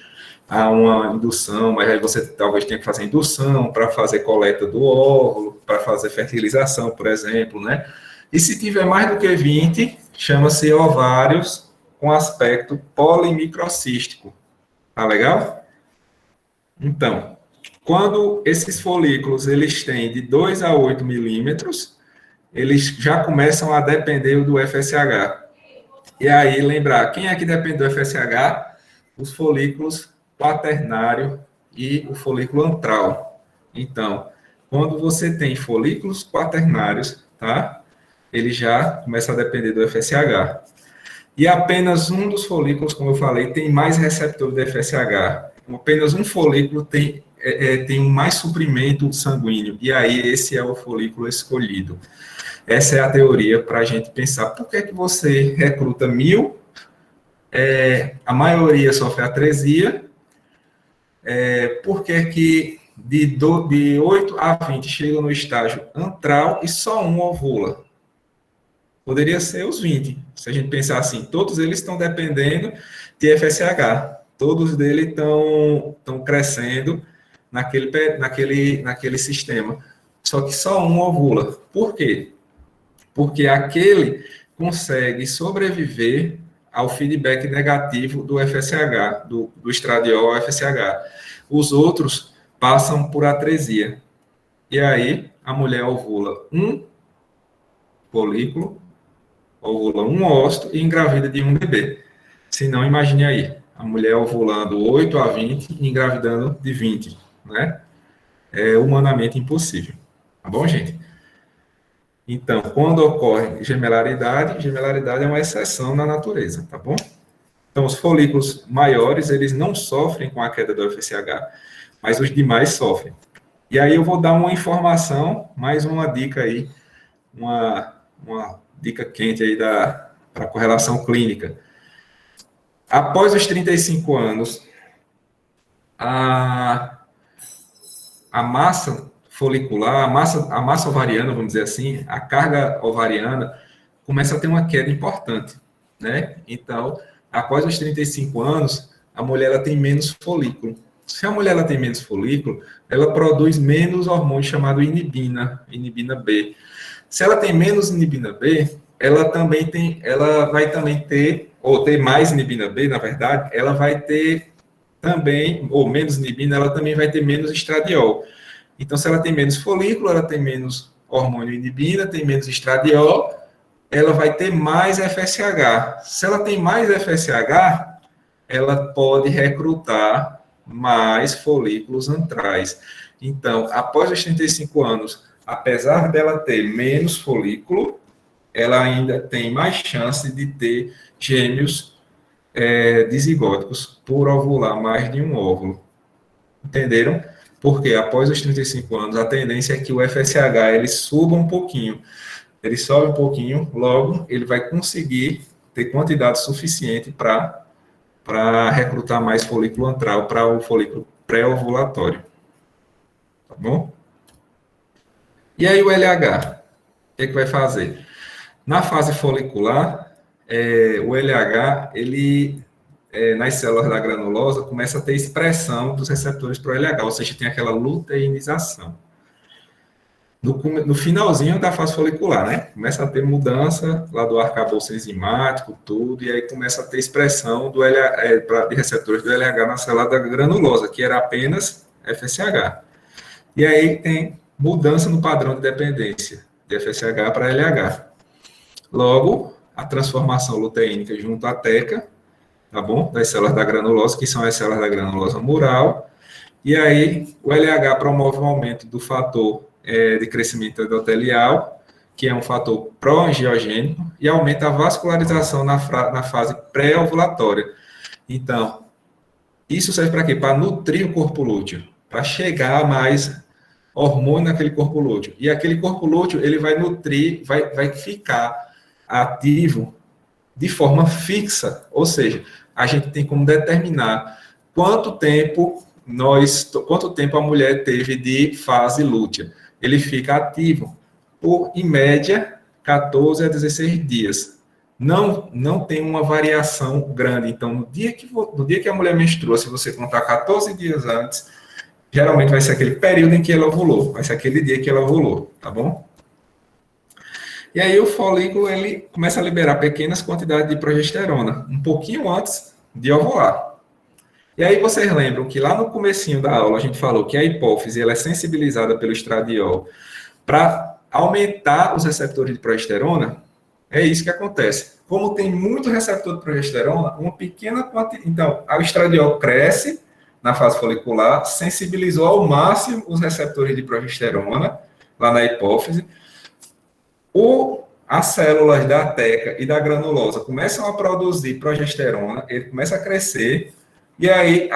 a uma indução, mas aí você talvez tenha que fazer indução para fazer coleta do óvulo, para fazer fertilização, por exemplo, né? E se tiver mais do que 20, chama-se ovários com aspecto polimicrocístico. Tá legal? Então, quando esses folículos eles têm de 2 a 8 milímetros, eles já começam a depender do FSH. E aí, lembrar, quem é que depende do FSH? Os folículos quaternário e o folículo antral. Então, quando você tem folículos quaternários, tá? Ele já começa a depender do FSH. E apenas um dos folículos, como eu falei, tem mais receptor do FSH. Apenas um folículo tem mais suprimento sanguíneo. E aí, esse é o folículo escolhido. Essa é a teoria para a gente pensar. Por que você recruta 1.000? A maioria sofre atresia. Por que de 8 a 20 chegam no estágio antral e só um ovula? Poderia ser os 20. Se a gente pensar assim, todos eles estão dependendo de FSH. Todos eles estão crescendo naquele sistema. Só que só um ovula. Por quê? Porque aquele consegue sobreviver ao feedback negativo do FSH, do estradiol ao FSH. Os outros passam por atresia. E aí, a mulher ovula um folículo, ovula um óvulo e engravida de um bebê. Se não, imagine aí, a mulher ovulando 8 a 20 e engravidando de 20, né? É humanamente impossível. Tá bom, gente? Então, quando ocorre gemelaridade é uma exceção na natureza, tá bom? Então, os folículos maiores, eles não sofrem com a queda do FSH, mas os demais sofrem. E aí eu vou dar uma informação, mais uma dica aí, uma dica quente aí para correlação clínica. Após os 35 anos, a massa folicular, a massa ovariana, vamos dizer assim, a carga ovariana começa a ter uma queda importante, né? Então, após os 35 anos, a mulher ela tem menos folículo. Se a mulher ela tem menos folículo, ela produz menos hormônio chamado inibina B. Se ela tem menos inibina B, ela vai também ter, ou ter mais inibina B, na verdade, ela vai ter também, ou menos inibina, ela também vai ter menos estradiol. Então, se ela tem menos folículo, ela tem menos hormônio inibina, tem menos estradiol, ela vai ter mais FSH. Se ela tem mais FSH, ela pode recrutar mais folículos antrais. Então, após os 35 anos, apesar dela ter menos folículo, ela ainda tem mais chance de ter gêmeos dizigóticos por ovular mais de um óvulo. Entenderam? Porque após os 35 anos, a tendência é que o FSH ele suba um pouquinho. Ele sobe um pouquinho, logo ele vai conseguir ter quantidade suficiente para recrutar mais folículo antral para o folículo pré-ovulatório. Tá bom? E aí o LH? O que vai fazer? Na fase folicular, o LH, ele, nas células da granulosa, começa a ter expressão dos receptores para o LH, ou seja, tem aquela luteinização. No finalzinho da fase folicular, né? Começa a ter mudança lá do arcabouço enzimático, tudo, e aí começa a ter expressão de receptores do LH na célula da granulosa, que era apenas FSH. E aí tem mudança no padrão de dependência de FSH para LH. Logo, a transformação luteínica junto à teca, tá bom? Das células da granulosa, que são as células da granulosa mural, e aí o LH promove o aumento do fator de crescimento endotelial, que é um fator pró-angiogênico, e aumenta a vascularização na fase pré-ovulatória. Então, isso serve para quê? Para nutrir o corpo lúteo, para chegar a mais hormônio naquele corpo lúteo. E aquele corpo lúteo, ele vai nutrir, vai ficar ativo de forma fixa, ou seja, a gente tem como determinar quanto tempo a mulher teve de fase lútea. Ele fica ativo por, em média, 14 a 16 dias. não tem uma variação grande. Então, no dia que a mulher menstrua, se você contar 14 dias antes, geralmente vai ser aquele período em que ela ovulou, vai ser aquele dia que ela ovulou, tá bom? E aí o folículo, ele começa a liberar pequenas quantidades de progesterona, um pouquinho antes de ovular. E aí vocês lembram que lá no comecinho da aula a gente falou que a hipófise ela é sensibilizada pelo estradiol para aumentar os receptores de progesterona? É isso que acontece. Como tem muito receptor de progesterona, uma pequena quantidade... Então, o estradiol cresce na fase folicular, sensibilizou ao máximo os receptores de progesterona, lá na hipófise. As células da teca e da granulosa começam a produzir progesterona, ele começa a crescer, e aí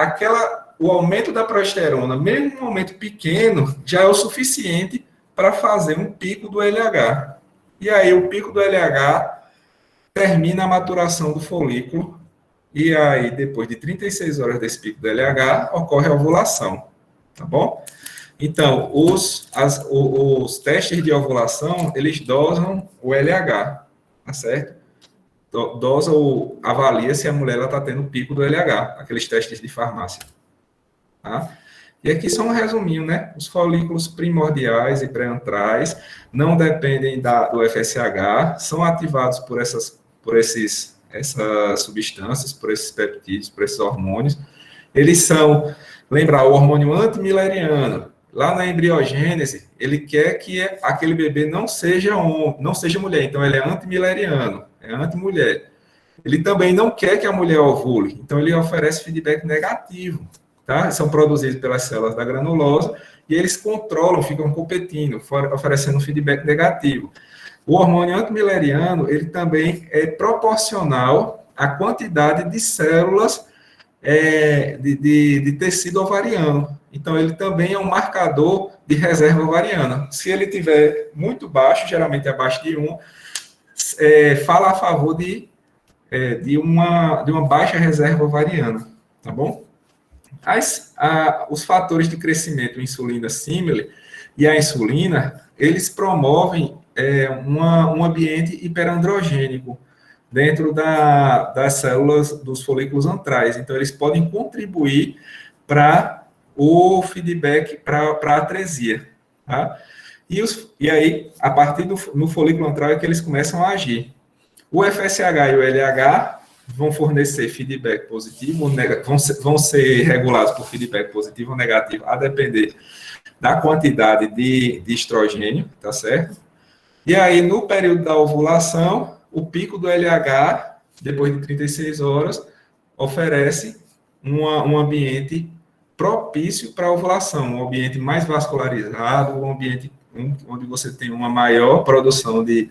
o aumento da progesterona, mesmo um aumento pequeno, já é o suficiente para fazer um pico do LH. E aí o pico do LH termina a maturação do folículo, e aí depois de 36 horas desse pico do LH, ocorre a ovulação, tá bom? Então, os testes de ovulação, eles dosam o LH, tá certo? Avalia se a mulher está tendo pico do LH, aqueles testes de farmácia, tá? E aqui só um resuminho, né? Os folículos primordiais e pré-antrais não dependem do FSH, são ativados por essas substâncias, por esses peptídeos, por esses hormônios. Eles são, lembrar, o hormônio antimileriano. Lá na embriogênese, ele quer que aquele bebê não seja mulher, então ele é antimileriano, é antimulher. Ele também não quer que a mulher ovule, então ele oferece feedback negativo, tá? São produzidos pelas células da granulosa e eles controlam, ficam competindo, oferecendo feedback negativo. O hormônio antimileriano, ele também é proporcional à quantidade de células de tecido ovariano. Então, ele também é um marcador de reserva ovariana. Se ele tiver muito baixo, geralmente abaixo de 1, fala a favor de uma baixa reserva ovariana, tá bom? Os fatores de crescimento, insulina simile e a insulina, eles promovem um ambiente hiperandrogênico dentro das células dos folículos antrais. Então, eles podem contribuir para o feedback, para a atresia. Tá? E aí, a partir no folículo antral é que eles começam a agir. O FSH e o LH vão fornecer feedback positivo, vão ser regulados por feedback positivo ou negativo, a depender da quantidade de estrogênio, tá certo? E aí, no período da ovulação, o pico do LH, depois de 36 horas, oferece um ambiente propício para a ovulação, um ambiente mais vascularizado, um ambiente onde você tem uma maior produção de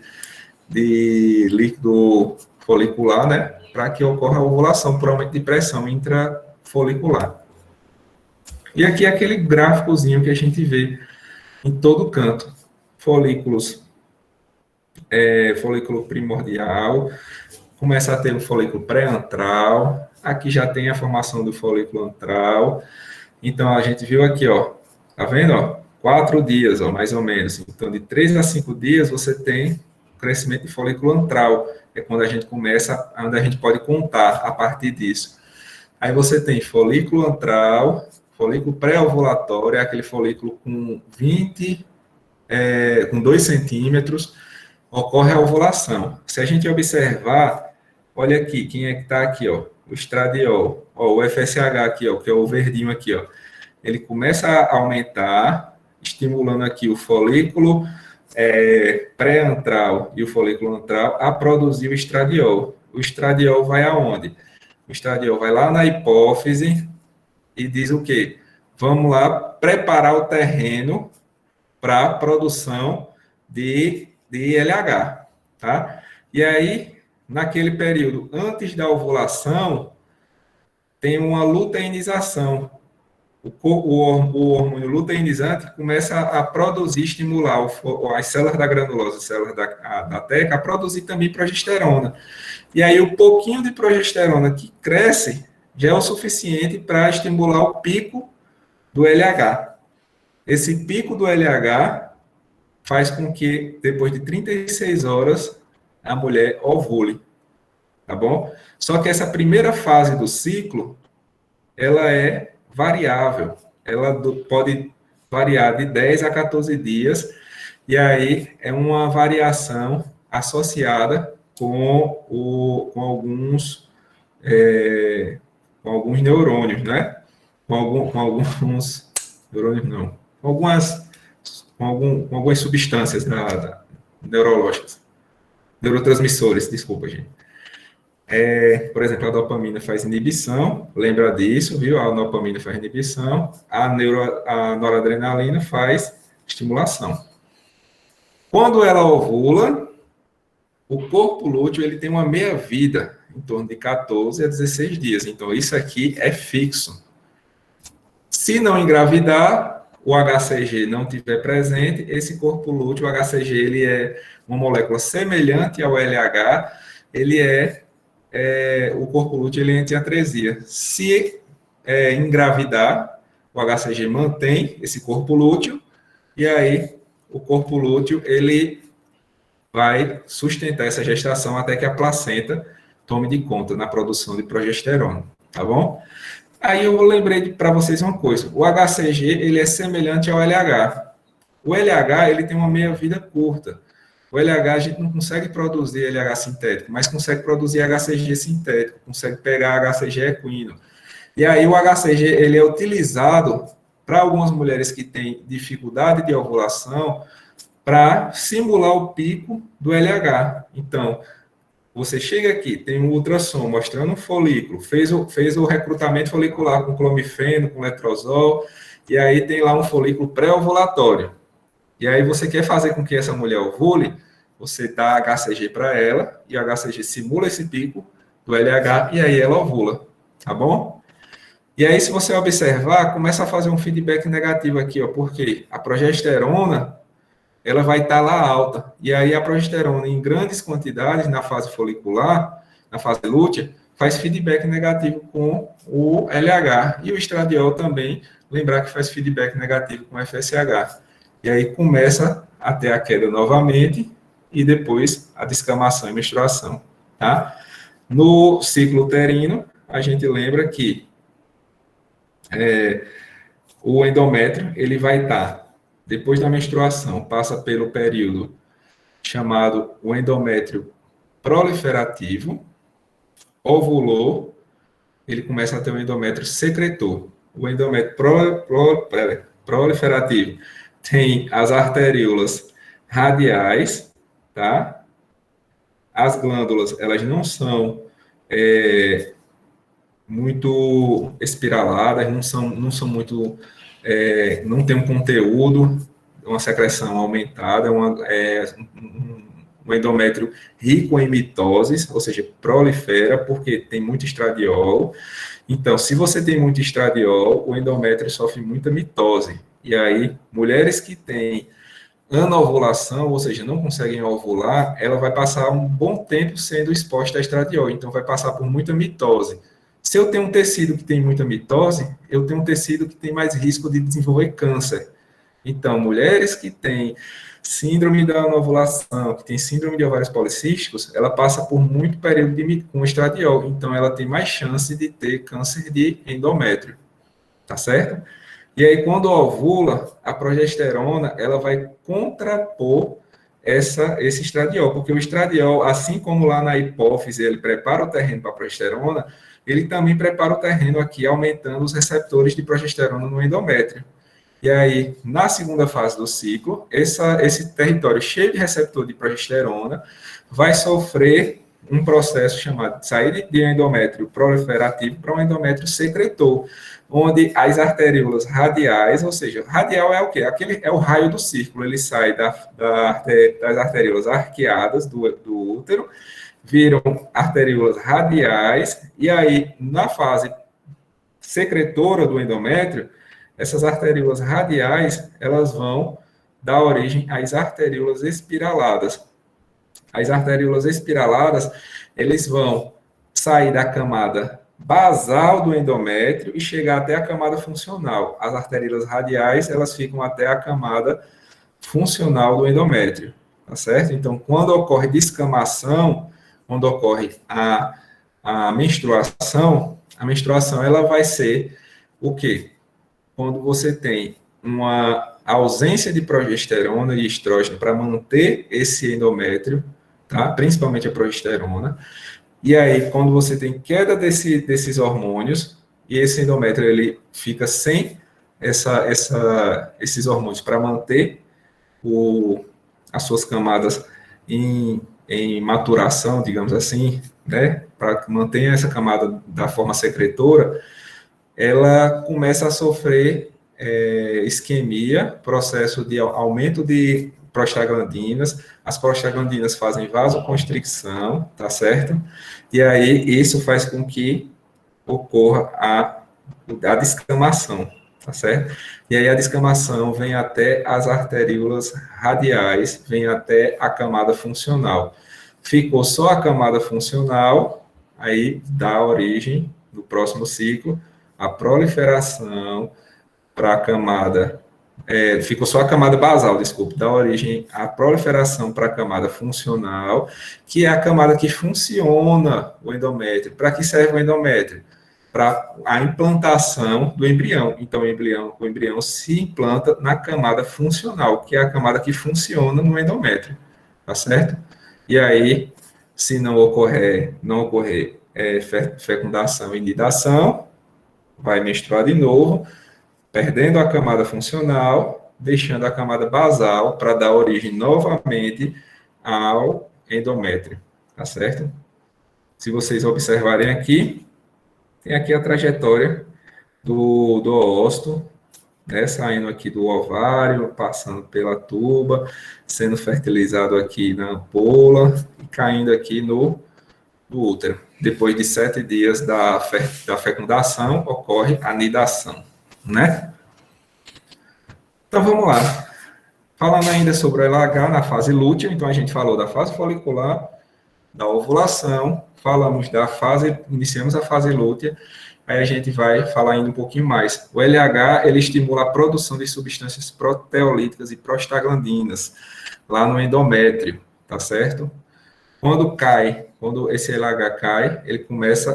líquido folicular, né, para que ocorra a ovulação por aumento de pressão intrafolicular. E aqui é aquele gráficozinho que a gente vê em todo canto. Folículo primordial, começa a ter o folículo pré-antral, aqui já tem a formação do folículo antral. Então, a gente viu aqui, ó, tá vendo, ó, 4 dias, ó, mais ou menos. Então, de 3 a 5 dias, você tem o crescimento de folículo antral, é quando a gente começa, onde a gente pode contar a partir disso. Aí você tem folículo antral, folículo pré-ovulatório, é aquele folículo com 2 centímetros, ocorre a ovulação. Se a gente observar, olha aqui, quem é que está aqui, ó, o estradiol, ó, o FSH aqui, ó, que é o verdinho aqui, ó, ele começa a aumentar, estimulando aqui o folículo pré-antral e o folículo antral a produzir o estradiol. O estradiol vai aonde? O estradiol vai lá na hipófise e diz o quê? Vamos lá preparar o terreno para a produção de LH, tá? E aí, naquele período antes da ovulação, tem uma luteinização. O hormônio luteinizante começa a produzir, estimular as células da granulosa, as células da teca, a produzir também progesterona. E aí, o pouquinho de progesterona que cresce já é o suficiente para estimular o pico do LH. Esse pico do LH faz com que, depois de 36 horas, a mulher ovule. tá bom? Só que essa primeira fase do ciclo, ela é variável, ela pode variar de 10 a 14 dias, e aí é uma variação associada com alguns neurônios, né? Com alguns neurônios, não, com algumas substâncias neurológicas, neurotransmissores, desculpa, gente. Por exemplo, a dopamina faz inibição, lembra disso, viu? A dopamina faz inibição, a noradrenalina faz estimulação. Quando ela ovula, o corpo lúteo ele tem uma meia-vida, em torno de 14 a 16 dias. Então, isso aqui é fixo. Se não engravidar, o HCG não tiver presente, esse corpo lúteo, o HCG, ele é uma molécula semelhante ao LH, ele o corpo lúteo ele entra em atresia. Se engravidar, o HCG mantém esse corpo lúteo, e aí o corpo lúteo ele vai sustentar essa gestação até que a placenta tome de conta na produção de progesterona, tá bom? Aí eu lembrei para vocês uma coisa, o HCG ele é semelhante ao LH. O LH ele tem uma meia-vida curta. O LH a gente não consegue produzir LH sintético, mas consegue produzir HCG sintético, consegue pegar HCG equino. E aí o HCG ele é utilizado para algumas mulheres que têm dificuldade de ovulação para simular o pico do LH. Então, você chega aqui, tem um ultrassom mostrando um folículo, fez o recrutamento folicular com clomifeno, com letrozol, e aí tem lá um folículo pré-ovulatório. E aí você quer fazer com que essa mulher ovule, você dá HCG para ela, e o HCG simula esse pico do LH, e aí ela ovula, tá bom? E aí, se você observar, começa a fazer um feedback negativo aqui, ó, porque a progesterona, ela vai estar lá alta, e aí a progesterona em grandes quantidades na fase folicular, na fase lútea, faz feedback negativo com o LH, e o estradiol também, lembrar que faz feedback negativo com o FSH. E aí começa a ter a queda novamente, e depois a descamação e menstruação, tá? No ciclo uterino, a gente lembra que o endométrio, ele vai estar, depois da menstruação, passa pelo período chamado o endométrio proliferativo, ovulou, ele começa a ter o endométrio secretor. O endométrio proliferativo tem as arteríolas radiais, tá? As glândulas, elas não são muito espiraladas, não são muito, não tem um conteúdo, uma secreção aumentada, um endométrio rico em mitoses, ou seja, prolifera porque tem muito estradiol. Então, se você tem muito estradiol, o endométrio sofre muita mitose. E aí, mulheres que têm anovulação, ou seja, não conseguem ovular, ela vai passar um bom tempo sendo exposta a estradiol, então vai passar por muita mitose. Se eu tenho um tecido que tem muita mitose, eu tenho um tecido que tem mais risco de desenvolver câncer. Então, mulheres que têm síndrome da anovulação, que tem síndrome de ovários policísticos, ela passa por muito período com estradiol, então ela tem mais chance de ter câncer de endométrio, tá certo? E aí, quando ovula, a progesterona, ela vai contrapor esse estradiol, porque o estradiol, assim como lá na hipófise, ele prepara o terreno para a progesterona, ele também prepara o terreno aqui, aumentando os receptores de progesterona no endométrio. E aí, na segunda fase do ciclo, esse território cheio de receptor de progesterona vai sofrer um processo chamado de sair de endométrio proliferativo para um endométrio secretor, onde as arteríolas radiais, ou seja, radial é o quê? Aquele é o raio do círculo, ele sai das arteríolas arqueadas do útero, viram arteríolas radiais, e aí, na fase secretora do endométrio, essas arteríolas radiais, elas vão dar origem às arteríolas espiraladas. As arteríolas espiraladas, eles vão sair da camada basal do endométrio e chegar até a camada funcional. As arteríolas radiais, elas ficam até a camada funcional do endométrio, tá certo? Então, quando ocorre descamação, quando ocorre a menstruação ela vai ser o quê? Quando você tem uma ausência de progesterona e estrógeno para manter esse endométrio, tá? Principalmente a progesterona, e aí quando você tem queda desses hormônios, e esse endométrio ele fica sem esses hormônios para manter as suas camadas em maturação, digamos assim, né, para manter essa camada da forma secretora, ela começa a sofrer isquemia, processo de aumento de prostaglandinas, as prostaglandinas fazem vasoconstricção, tá certo? E aí isso faz com que ocorra a descamação, tá certo? E aí a descamação vem até as arteríolas radiais, vem até a camada funcional. Ficou só a camada funcional, aí dá origem, no próximo ciclo, a proliferação para a camada, ficou só a camada basal, desculpe, dá origem à proliferação para a camada funcional, que é a camada que funciona o endométrio. Para que serve o endométrio? Para a implantação do embrião. Então, o embrião se implanta na camada funcional, que é a camada que funciona no endométrio, tá certo? E aí, se não ocorrer fecundação e nidação, vai menstruar de novo, perdendo a camada funcional, deixando a camada basal para dar origem novamente ao endométrio, tá certo? Se vocês observarem aqui, tem aqui a trajetória do oócito, né, saindo aqui do ovário, passando pela tuba, sendo fertilizado aqui na ampola e caindo aqui no útero. Depois de 7 dias da fecundação, ocorre a nidação, né? Então, vamos lá. Falando ainda sobre o LH na fase lútea, então a gente falou da fase folicular, da ovulação, iniciamos a fase lútea, aí a gente vai falar ainda um pouquinho mais. O LH, ele estimula a produção de substâncias proteolíticas e prostaglandinas lá no endométrio, tá certo? Quando esse LH cai,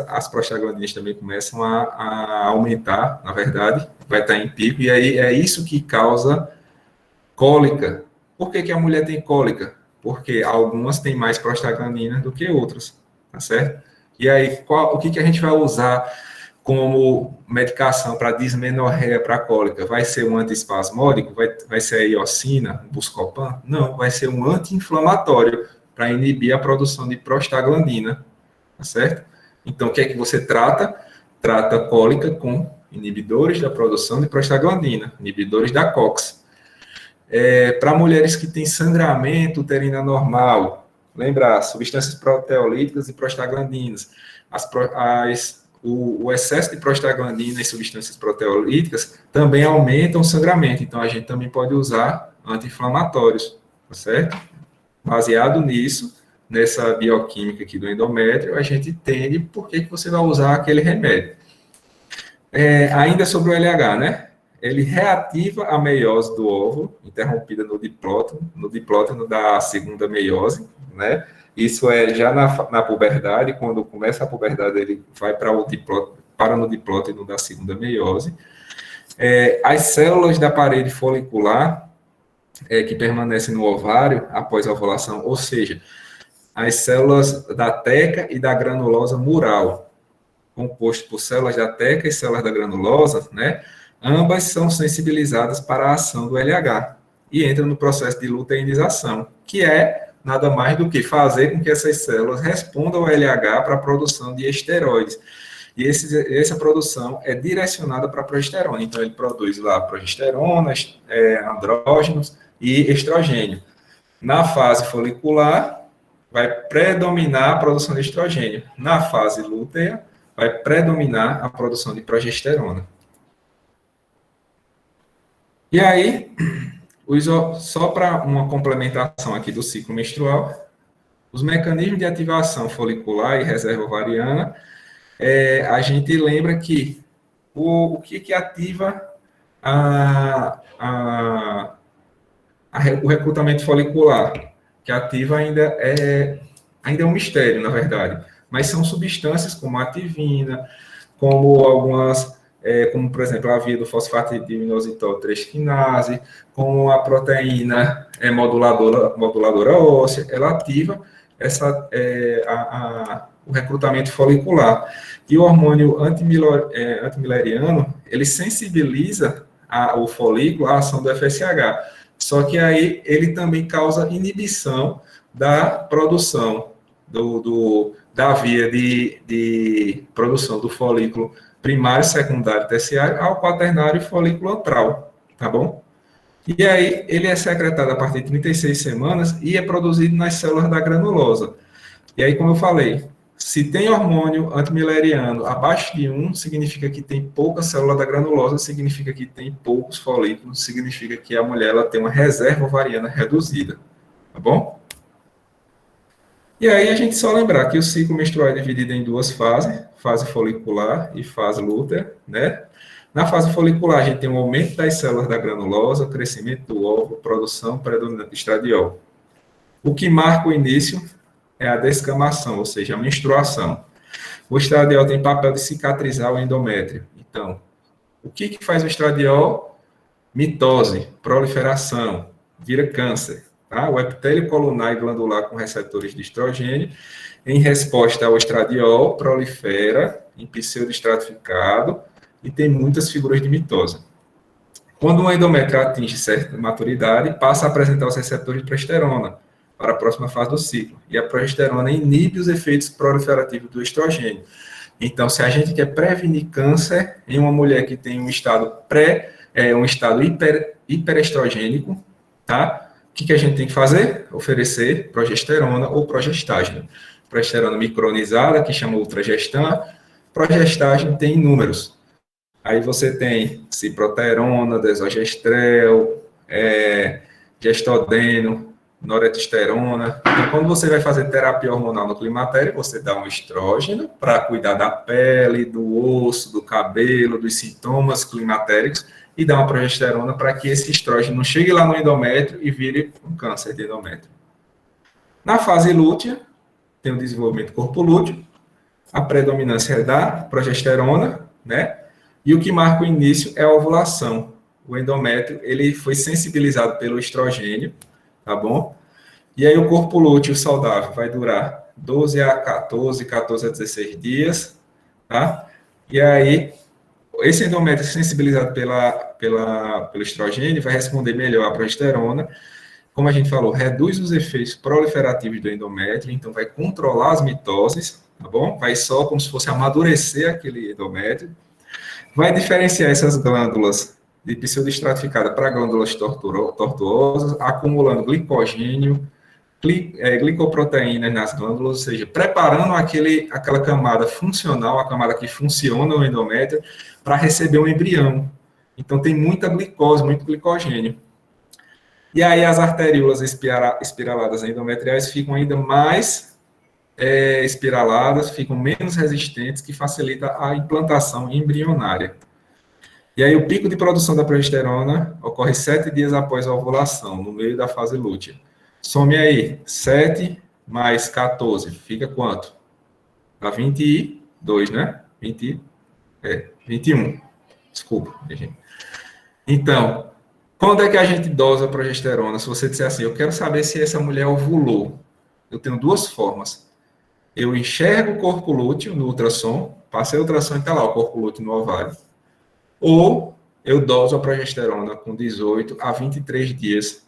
as prostaglandinas também começam a aumentar, na verdade, vai estar em pico, e aí é isso que causa cólica. Por que a mulher tem cólica? Porque algumas têm mais prostaglandina do que outras, tá certo? E aí, o que a gente vai usar como medicação para dismenorreia, para cólica? Vai ser um antiespasmódico? Vai ser a iosina, Buscopan? Não, vai ser um anti-inflamatório para inibir a produção de prostaglandina, tá certo? Então, o que é que você trata? Trata a cólica com inibidores da produção de prostaglandina, inibidores da COX. Para mulheres que têm sangramento uterino anormal, lembrar, substâncias proteolíticas e prostaglandinas. O excesso de prostaglandina e substâncias proteolíticas também aumentam o sangramento, então a gente também pode usar anti-inflamatórios, tá certo? Baseado nessa bioquímica aqui do endométrio, a gente entende por que você vai usar aquele remédio. Ainda sobre o LH, né? Ele reativa a meiose do óvulo, interrompida no diplótano da segunda meiose, né? Isso é já na puberdade, quando começa a puberdade, ele vai no diplótano da segunda meiose. As células da parede folicular, que permanecem no ovário após a ovulação, ou seja, as células da teca e da granulosa mural, composto por células da teca e células da granulosa, né? Ambas são sensibilizadas para a ação do LH e entram no processo de luteinização, que é nada mais do que fazer com que essas células respondam ao LH para a produção de esteroides. E essa produção é direcionada para a progesterona. Então, ele produz lá progesterona, andrógenos e estrogênio. Na fase folicular, vai predominar a produção de estrogênio. Na fase lútea, vai predominar a produção de progesterona. E aí, só para uma complementação aqui do ciclo menstrual, os mecanismos de ativação folicular e reserva ovariana, a gente lembra que o que ativa o recrutamento folicular, que ativa ainda ainda é um mistério, na verdade, mas são substâncias como a ativina, como algumas, como por exemplo a via do fosfato de inositol 3-quinase, como a proteína moduladora óssea, ela ativa o recrutamento folicular. E o hormônio antimileriano, ele sensibiliza o folículo à ação do FSH. Só que aí ele também causa inibição da produção da via de produção do folículo primário, secundário, terciário ao quaternário e folículo antral, tá bom? E aí ele é secretado a partir de 36 semanas e é produzido nas células da granulosa. E aí, como eu falei, se tem hormônio antimileriano abaixo de 1, significa que tem pouca célula da granulosa, significa que tem poucos folículos, significa que a mulher ela tem uma reserva ovariana reduzida, tá bom? E aí a gente só lembrar que o ciclo menstrual é dividido em duas fases, fase folicular e fase lútea, né? Na fase folicular, a gente tem um aumento das células da granulosa, crescimento do óvulo, produção predominante de estradiol. O que marca o início é a descamação, ou seja, a menstruação. O estradiol tem papel de cicatrizar o endométrio. Então, o que faz o estradiol? Mitose, proliferação, vira câncer. Tá? O epitélio colunar e glandular com receptores de estrogênio, em resposta ao estradiol, prolifera em pseudoestratificado e tem muitas figuras de mitose. Quando o endométrio atinge certa maturidade, passa a apresentar os receptores de progesterona para a próxima fase do ciclo. E a progesterona inibe os efeitos proliferativos do estrogênio. Então, se a gente quer prevenir câncer em uma mulher que tem um estado hiperestrogênico, tá? O que a gente tem que fazer? Oferecer progesterona ou progestágeno. Progesterona micronizada, que chama ultragestan. Progestágeno tem inúmeros. Aí você tem ciproterona, desogestrel, gestodeno, noretesterona. Então, quando você vai fazer terapia hormonal no climatério, você dá um estrógeno para cuidar da pele, do osso, do cabelo, dos sintomas climatéricos, e dá uma progesterona para que esse estrógeno não chegue lá no endométrio e vire um câncer de endométrio. Na fase lútea, tem o desenvolvimento do corpo lúteo, a predominância é da progesterona, né? E o que marca o início é a ovulação. O endométrio, ele foi sensibilizado pelo estrogênio, tá bom? E aí o corpo lúteo saudável vai durar 12 a 14 a 16 dias, tá? E aí, esse endométrio sensibilizado pelo estrogênio vai responder melhor à progesterona. Como a gente falou, reduz os efeitos proliferativos do endométrio, então vai controlar as mitoses, tá bom? Vai só como se fosse amadurecer aquele endométrio. Vai diferenciar essas glândulas de pseudoestratificada para glândulas tortuosas, acumulando glicogênio, glicoproteínas nas glândulas, ou seja, preparando aquela camada funcional, a camada que funciona no endométrio, para receber um embrião. Então, tem muita glicose, muito glicogênio. E aí, as arteríolas espiraladas endometriais ficam ainda mais espiraladas, ficam menos resistentes, que facilita a implantação embrionária. E aí, o pico de produção da progesterona ocorre 7 dias após a ovulação, no meio da fase lútea. Some aí, 7 mais 14, fica quanto? Dá 22, né? 21. Desculpa, gente. Então, quando é que a gente dosa a progesterona? Se você disser assim, eu quero saber se essa mulher ovulou. Eu tenho duas formas. Eu enxergo o corpo lúteo no ultrassom, passei o ultrassom e está lá o corpo lúteo no ovário. Ou eu doso a progesterona com 18 a 23 dias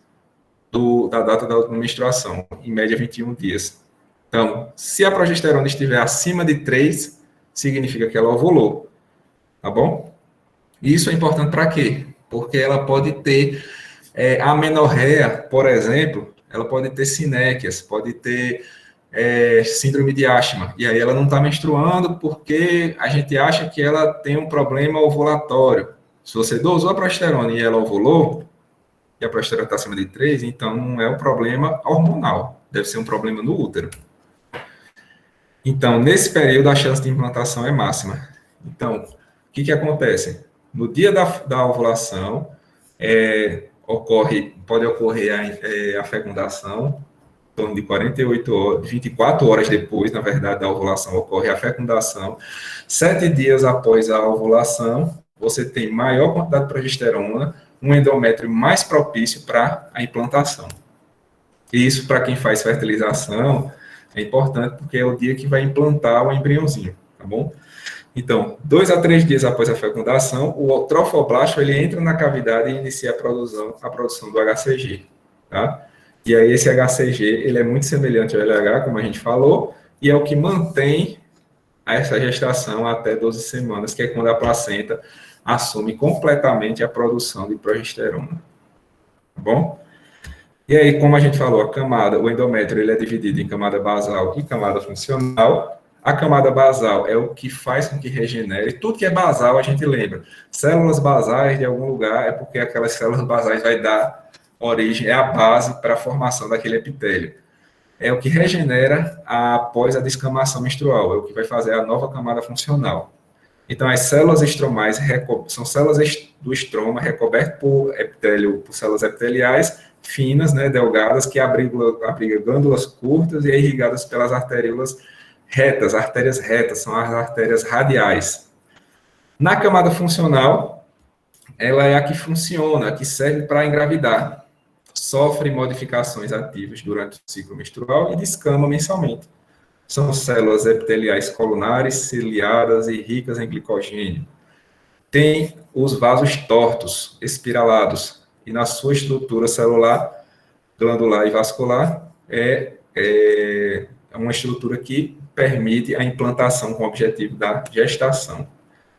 da data da última menstruação, em média 21 dias. Então, se a progesterona estiver acima de 3, significa que ela ovulou, tá bom? Isso é importante para quê? Porque ela pode ter amenorreia, por exemplo, ela pode ter sinéquias, pode ter síndrome de Ashman, e aí ela não está menstruando porque a gente acha que ela tem um problema ovulatório. Se você dosou a progesterona e ela ovulou, e a progesterona está acima de 3, então não é um problema hormonal, deve ser um problema no útero. Então, nesse período, a chance de implantação é máxima. Então, o que acontece? No dia da ovulação, pode ocorrer a fecundação, torno de 48 horas, 24 horas depois, na verdade, da ovulação, ocorre a fecundação. 7 dias após a ovulação, você tem maior quantidade de progesterona, um endométrio mais propício para a implantação. E isso, para quem faz fertilização, é importante, porque é o dia que vai implantar o embriãozinho, tá bom? Então, 2 a 3 dias após a fecundação, o trofoblasto ele entra na cavidade e inicia a produção do HCG, tá? E aí esse HCG, ele é muito semelhante ao LH, como a gente falou, e é o que mantém essa gestação até 12 semanas, que é quando a placenta assume completamente a produção de progesterona, tá bom? E aí, como a gente falou, o endométrio ele é dividido em camada basal e camada funcional. A camada basal é o que faz com que regenere. Tudo que é basal, a gente lembra. Células basais de algum lugar é porque aquelas células basais vai dar origem, é a base para a formação daquele epitélio. É o que regenera após a descamação menstrual, é o que vai fazer a nova camada funcional. Então, as células estromais são células do estroma recobertas por células epiteliais finas, né, delgadas, que abrigam glândulas curtas e irrigadas pelas artérias retas, são as artérias radiais. Na camada funcional, ela é a que funciona, a que serve para engravidar. Sofre modificações ativas durante o ciclo menstrual e descama mensalmente. São células epiteliais colunares, ciliadas e ricas em glicogênio. Tem os vasos tortos, espiralados, e na sua estrutura celular, glandular e vascular, é uma estrutura que permite a implantação com o objetivo da gestação.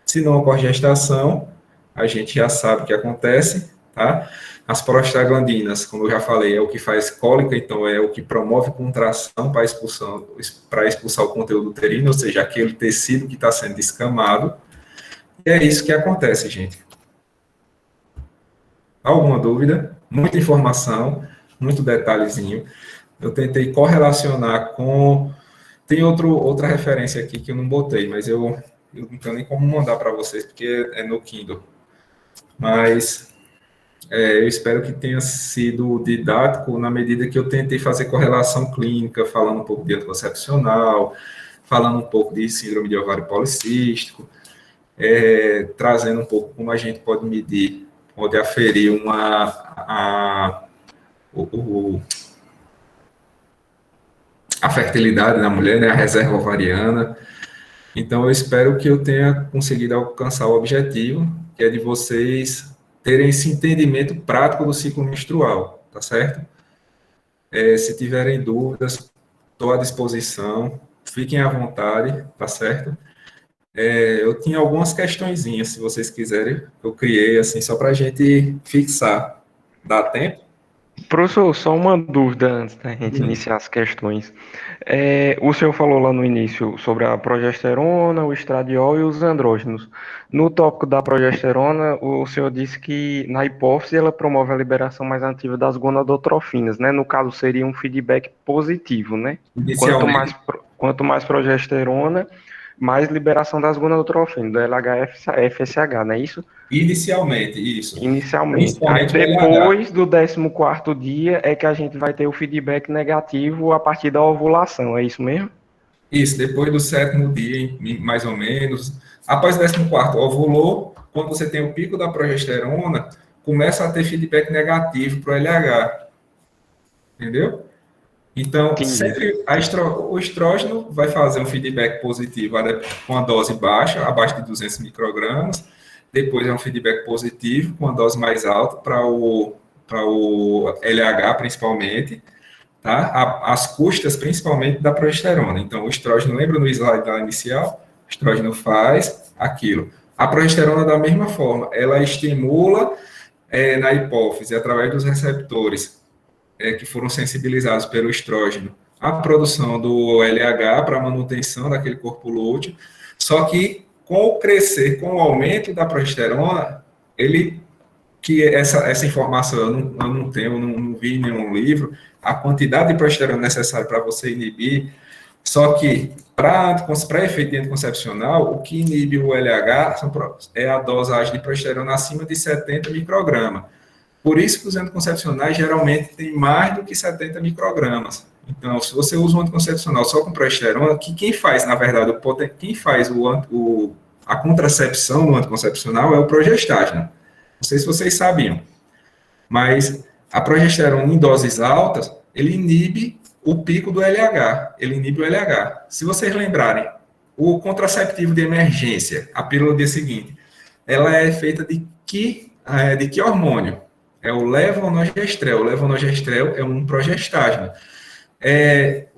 Se não ocorre gestação, a gente já sabe o que acontece, tá? As prostaglandinas, como eu já falei, é o que faz cólica, então é o que promove contração para expulsar o conteúdo uterino, ou seja, aquele tecido que está sendo descamado. E é isso que acontece, gente. Alguma dúvida? Muita informação, muito detalhezinho. Eu tentei correlacionar com... Tem outra referência aqui que eu não botei, mas eu não tenho nem como mandar para vocês, porque é no Kindle. Mas eu espero que tenha sido didático na medida que eu tentei fazer correlação clínica, falando um pouco de anticoncepcional, falando um pouco de síndrome de ovário policístico, trazendo um pouco como a gente pode medir, pode aferir a fertilidade na mulher, né, a reserva ovariana. Então, eu espero que eu tenha conseguido alcançar o objetivo, que é de vocês terem esse entendimento prático do ciclo menstrual, tá certo? Se tiverem dúvidas, estou à disposição, fiquem à vontade, tá certo? Eu tinha algumas questõezinhas, se vocês quiserem, eu criei, assim, só para a gente fixar. Dá tempo? Professor, só uma dúvida antes da gente iniciar as questões. O senhor falou lá no início sobre a progesterona, o estradiol e os andrógenos. No tópico da progesterona, o senhor disse que na hipófise ela promove a liberação mais ativa das gonadotrofinas, né? No caso, seria um feedback positivo, né? Quanto mais progesterona, mais liberação das gonadotrofinas, do LH-FSH, não é isso? Inicialmente, isso. Inicialmente. Aí depois do 14º dia é que a gente vai ter o feedback negativo a partir da ovulação, é isso mesmo? Isso, depois do 7º dia, mais ou menos. Após o 14º, ovulou, quando você tem o pico da progesterona, começa a ter feedback negativo para o LH. Entendeu? Então, sempre o estrógeno vai fazer um feedback positivo com a dose baixa, abaixo de 200 microgramas. Depois é um feedback positivo com a dose mais alta para o LH, principalmente, tá? As custas, principalmente, da progesterona. Então, o estrógeno, lembra no slide lá inicial? O estrógeno faz aquilo. A progesterona, da mesma forma, ela estimula na hipófise, através dos receptores que foram sensibilizados pelo estrógeno, a produção do LH para a manutenção daquele corpo lúteo, só que com o aumento da progesterona, essa informação eu não tenho, não vi em nenhum livro, a quantidade de progesterona necessária para você inibir, só que para efeito anticoncepcional, o que inibe o LH é a dosagem de progesterona acima de 70 microgramas. Por isso que os anticoncepcionais geralmente têm mais do que 70 microgramas. Então, se você usa um anticoncepcional só com progesterona, que quem faz, na verdade, quem faz a contracepção no anticoncepcional é o progestágeno. Não sei se vocês sabiam, mas a progesterona em doses altas, ele inibe o pico do LH, ele inibe o LH. Se vocês lembrarem, o contraceptivo de emergência, a pílula do dia seguinte, ela é feita de que hormônio? É o levonorgestrel. O levonorgestrel é um progestágeno. Se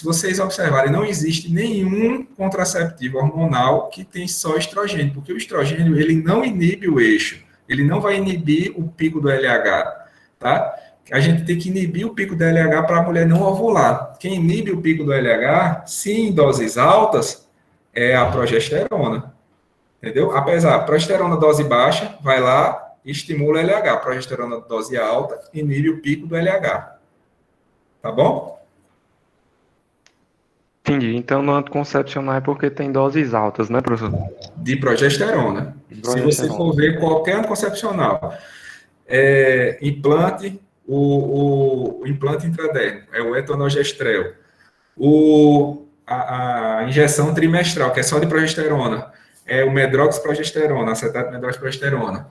vocês observarem, não existe nenhum contraceptivo hormonal que tem só estrogênio, porque o estrogênio, ele não inibe o eixo, ele não vai inibir o pico do LH, tá? A gente tem que inibir o pico do LH para a mulher não ovular. Quem inibe o pico do LH, se em doses altas, é a progesterona, entendeu? Apesar, progesterona dose baixa, vai lá e estimula o LH. Progesterona dose alta, inibe o pico do LH. Tá bom? Entendi. Então, no anticoncepcional é porque tem doses altas, né, professor? De progesterona. Se você for ver qualquer anticoncepcional, implante, o implante intradérmico, é o etonogestrel. A injeção trimestral, que é só de progesterona, é o medroxprogesterona, acetato medroxprogesterona.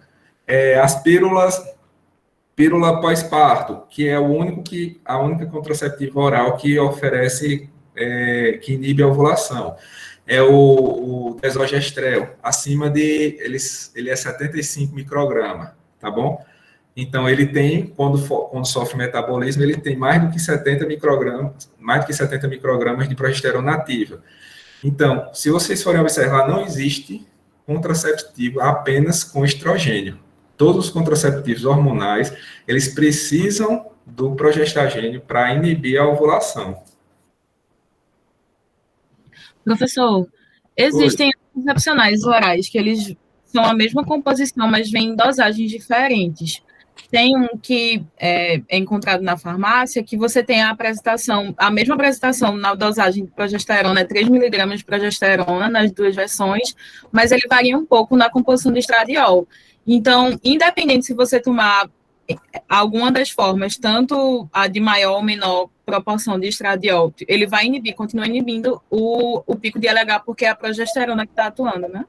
As pílula pós-parto, que é a única contraceptiva oral que oferece, que inibe a ovulação. É o desogestrel, ele é 75 microgramas, tá bom? Então, ele tem, quando sofre metabolismo, ele tem mais do que 70 microgramas de progesterona ativa. Então, se vocês forem observar, não existe contraceptivo apenas com estrogênio. Todos os contraceptivos hormonais, eles precisam do progestagênio para inibir a ovulação. Professor, existem anticoncepcionais orais que eles são a mesma composição, mas vêm em dosagens diferentes. Tem um que é encontrado na farmácia, que você tem a mesma apresentação na dosagem de progesterona, é 3 miligramas de progesterona nas duas versões, mas ele varia um pouco na composição do estradiol. Então, independente se você tomar alguma das formas, tanto a de maior ou menor proporção de estradiol, ele vai continua inibindo o pico de LH, porque é a progesterona que está atuando, né?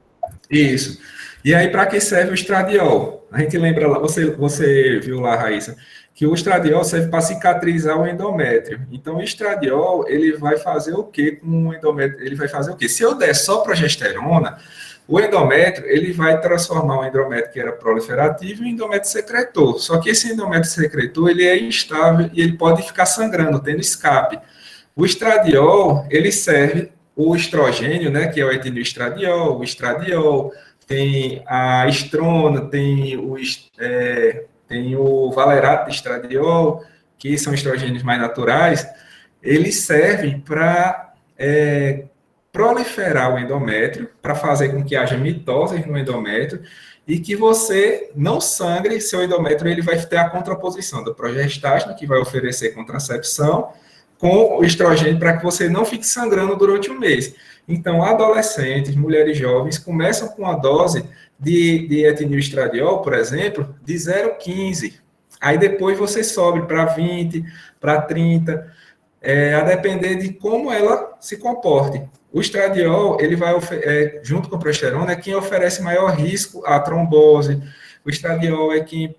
Isso. E aí, para que serve o estradiol? A gente lembra lá, você viu lá, Raíssa, que o estradiol serve para cicatrizar o endométrio. Então, o estradiol, ele vai fazer o quê com o endométrio? Ele vai fazer o quê? Se eu der só progesterona, o endométrio, ele vai transformar o endométrio que era proliferativo em endométrio secretor. Só que esse endométrio secretor, ele é instável e ele pode ficar sangrando, tendo escape. O estradiol, ele serve o estrogênio, né, que é o etinoestradiol, o estradiol, tem a estrona, tem o valerato de estradiol, que são estrogênios mais naturais, eles servem para proliferar o endométrio, para fazer com que haja mitoses no endométrio e que você não sangre. Seu endométrio, ele vai ter a contraposição da progestágena, que vai oferecer contracepção, com o estrogênio para que você não fique sangrando durante um mês. Então, adolescentes, mulheres jovens, começam com a dose de etinoestradiol, por exemplo, de 0,15. Aí depois você sobe para 20, para 30, a depender de como ela se comporte. O estradiol, ele vai, junto com a progesterona, é quem oferece maior risco à trombose. O estradiol é quem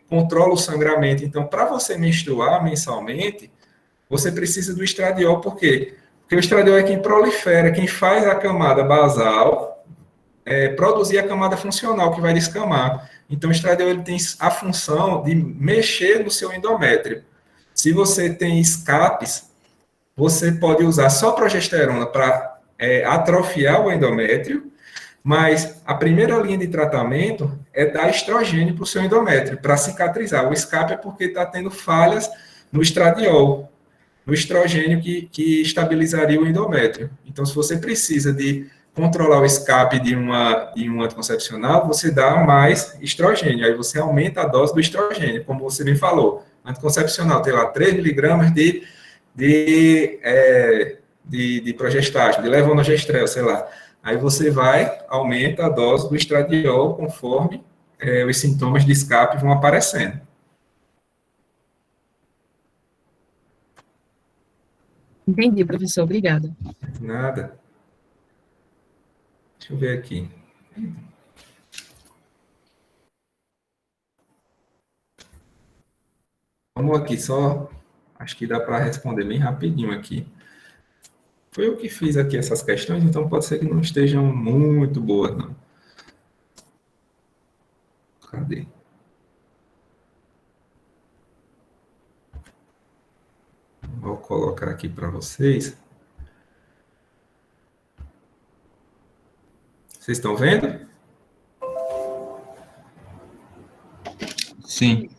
controla o sangramento. Então, para você menstruar mensalmente, você precisa do estradiol, por quê? Porque o estradiol é quem prolifera, quem faz a camada basal produzir a camada funcional, que vai descamar. Então, o estradiol ele tem a função de mexer no seu endométrio. Se você tem escapes, você pode usar só progesterona para atrofiar o endométrio, mas a primeira linha de tratamento é dar estrogênio para o seu endométrio, para cicatrizar. O escape é porque está tendo falhas no estradiol, no estrogênio que estabilizaria o endométrio. Então, se você precisa de controlar o escape de um anticoncepcional, você dá mais estrogênio, aí você aumenta a dose do estrogênio, como você bem falou. Anticoncepcional tem lá 3 miligramas de progestágeno, de levonorgestrel, sei lá. Aí você aumenta a dose do estradiol conforme os sintomas de escape vão aparecendo. Entendi, professor. Obrigada. Nada. Deixa eu ver aqui. Vamos aqui só. Acho que dá para responder bem rapidinho aqui. Foi eu que fiz aqui essas questões, então pode ser que não estejam muito boas, não. Cadê? Vou colocar aqui para vocês. Vocês estão vendo? Sim.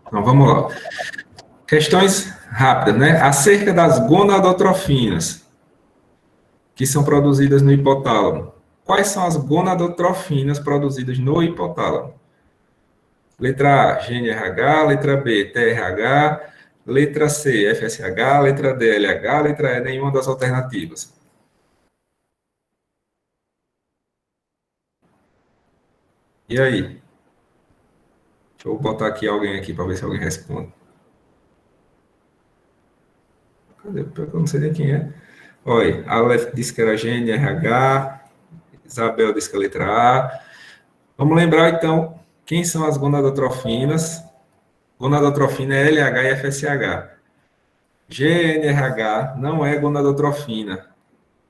Então, vamos lá. Questões rápidas, né? Acerca das gonadotrofinas, que são produzidas no hipotálamo. Quais são as gonadotrofinas produzidas no hipotálamo? Letra A, GNRH, letra B, TRH, letra C, FSH, letra D, LH, letra E, nenhuma das alternativas. E aí? Deixa eu botar aqui alguém aqui para ver se alguém responde. Cadê? Eu não sei nem quem é. Olha, a Aleph disse que era GNRH, Isabel disse que é a letra A. Vamos lembrar, então, quem são as gonadotrofinas. Gonadotrofina é LH e FSH. GNRH não é gonadotrofina.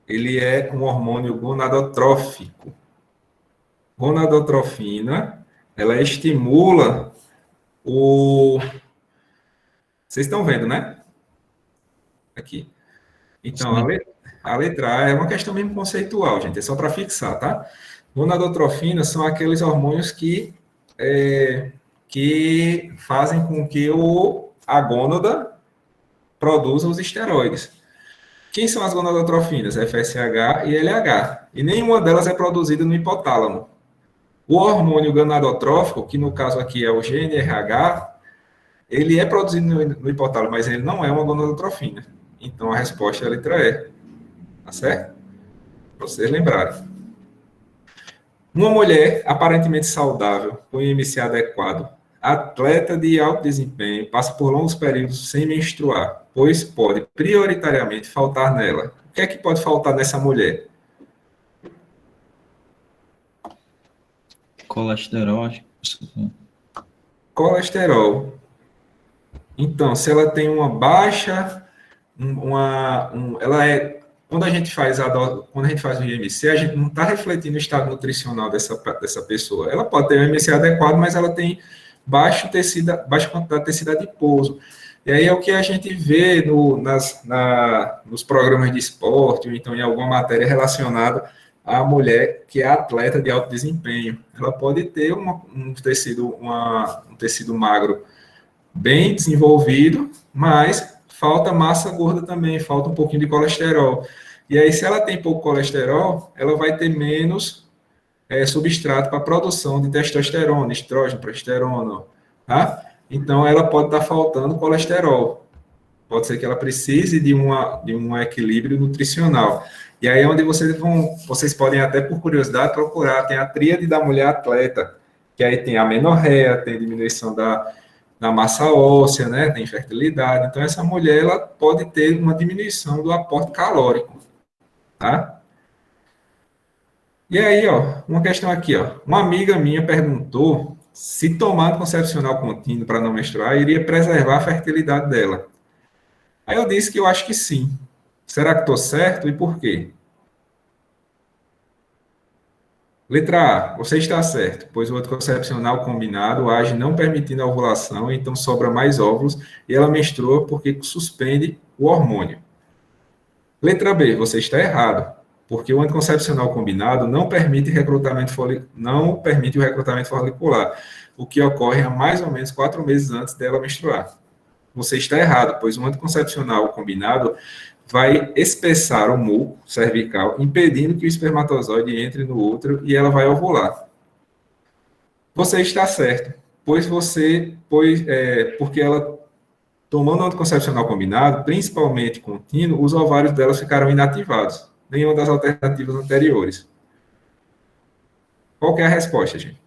Ele é um hormônio gonadotrófico. Gonadotrofina, ela estimula o... Vocês estão vendo, né? Aqui. Então, a letra A é uma questão mesmo conceitual, gente. É só para fixar, tá? Gonadotrofinas são aqueles hormônios que fazem com que a gônada produza os esteroides. Quem são as gonadotrofinas? FSH e LH. E nenhuma delas é produzida no hipotálamo. O hormônio gonadotrófico, que no caso aqui é o GNRH, ele é produzido no hipotálamo, mas ele não é uma gonadotrofina. Então a resposta é a letra E. Tá certo? Para vocês lembrarem. Uma mulher aparentemente saudável, com IMC adequado, atleta de alto desempenho, passa por longos períodos sem menstruar, pois pode prioritariamente faltar nela. O que é que pode faltar nessa mulher? Colesterol, acho que... Colesterol. Então, se ela tem uma baixa, ela é, quando a gente faz o IMC, a gente não está refletindo o estado nutricional dessa pessoa. Ela pode ter um IMC adequado, mas ela tem baixa quantidade de tecido adiposo. E aí é o que a gente vê nos programas de esporte, ou então em alguma matéria relacionada à mulher que é atleta de alto desempenho. Ela pode ter um tecido magro bem desenvolvido, mas falta massa gorda também, falta um pouquinho de colesterol. E aí, se ela tem pouco colesterol, ela vai ter menos substrato para a produção de testosterona, estrógeno, progesterona, tá? Então, ela pode estar faltando colesterol. Pode ser que ela precise de um equilíbrio nutricional. E aí é onde vocês podem até, por curiosidade, procurar. Tem a tríade da mulher atleta, que aí tem a amenorreia, tem diminuição da massa óssea, né, da infertilidade. Então, essa mulher ela pode ter uma diminuição do aporte calórico, tá? E aí, ó, uma questão aqui, ó. Uma amiga minha perguntou se tomar anticoncepcional contínuo para não menstruar iria preservar a fertilidade dela. Aí eu disse que eu acho que sim. Será que estou certo e por quê? Letra A, você está certo, pois o anticoncepcional combinado age não permitindo a ovulação, então sobra mais óvulos e ela menstrua porque suspende o hormônio. Letra B, você está errado, porque o anticoncepcional combinado não permite o recrutamento folicular, o que ocorre há mais ou menos 4 meses antes dela menstruar. Você está errado, pois o anticoncepcional combinado vai espessar o muco cervical, impedindo que o espermatozoide entre no útero e ela vai ovular. Você está certo, porque ela, tomando anticoncepcional combinado, principalmente contínuo, os ovários delas ficaram inativados. Nenhuma das alternativas anteriores. Qual que é a resposta, gente?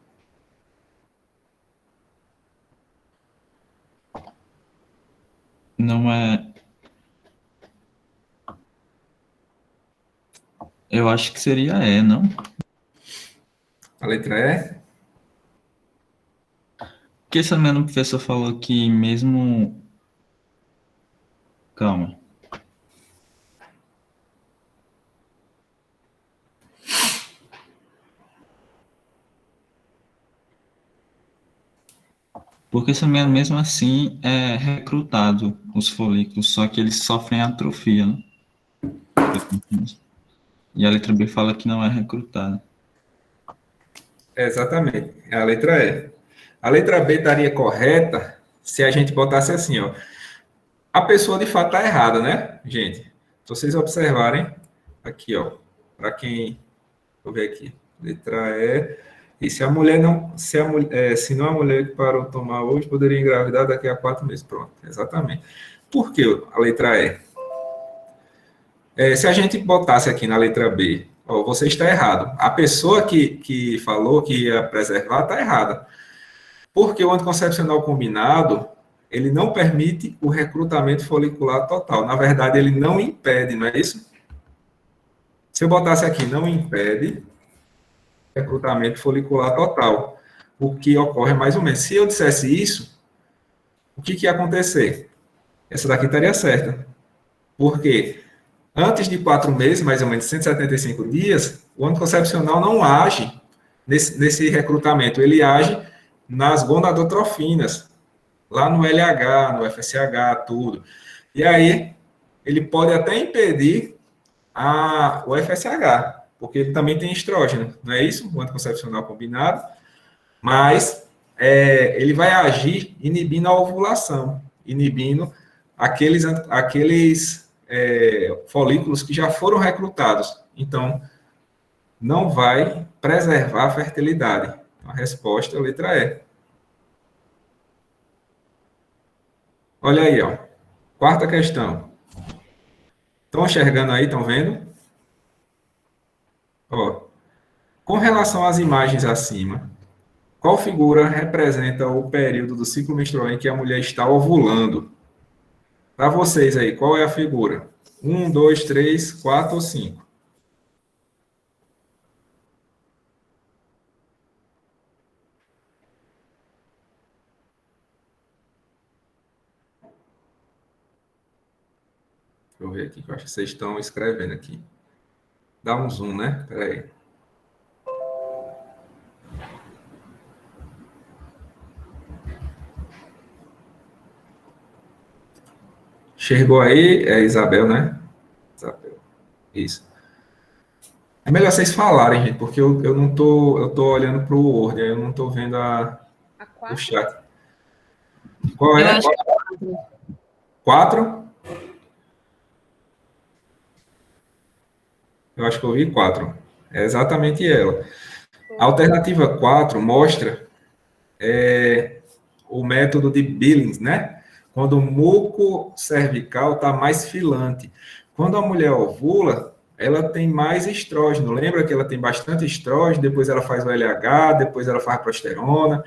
Não é... Eu acho que seria E, não? A letra E? Porque essa mesma professor falou que mesmo... Calma. Porque também, mesmo assim, é recrutado os folículos, só que eles sofrem atrofia, né? E a letra B fala que não é recrutado. Exatamente, é a letra E. A letra B estaria correta se a gente botasse assim, ó. A pessoa de fato está errada, né, gente? Se vocês observarem, aqui, ó, para quem, vou ver aqui, letra E. E se a mulher não, se não a mulher que parou de tomar hoje, poderia engravidar daqui a 4 meses. Pronto, exatamente. Por que a letra E? Se a gente botasse aqui na letra B, ó, você está errado. A pessoa que falou que ia preservar está errada. Porque o anticoncepcional combinado, ele não permite o recrutamento folicular total. Na verdade, ele não impede, não é isso? Se eu botasse aqui, não impede recrutamento folicular total. O que ocorre mais ou menos. Se eu dissesse isso, o que ia acontecer? Essa daqui estaria certa. Por quê? Antes de 4 meses, mais ou menos 175 dias, o anticoncepcional não age nesse recrutamento. Ele age nas gonadotrofinas, lá no LH, no FSH, tudo. E aí, ele pode até impedir o FSH, porque ele também tem estrógeno, não é isso? O anticoncepcional combinado. Mas ele vai agir inibindo a ovulação, inibindo aqueles folículos que já foram recrutados. Então, não vai preservar a fertilidade. A resposta é a letra E. Olha aí, ó. Quarta questão. Estão enxergando aí? Estão vendo? Ó, com relação às imagens acima, qual figura representa o período do ciclo menstrual em que a mulher está ovulando? Para vocês aí, qual é a figura? 1, 2, 3, 4 ou 5? Deixa eu ver aqui, que eu acho que vocês estão escrevendo aqui. Dá um zoom, né? Espera aí. Chegou aí, é Isabel, né? Isabel. Isso. É melhor vocês falarem, gente, porque eu não tô, eu tô olhando para o Word, aí eu não tô vendo o chat. Qual Eu é? acho que 4? Eu acho que eu vi 4. É exatamente ela. A alternativa 4 mostra o método de Billings, né? Quando o muco cervical está mais filante. Quando a mulher ovula, ela tem mais estrógeno. Lembra que ela tem bastante estrógeno, depois ela faz o LH, depois ela faz a progesterona.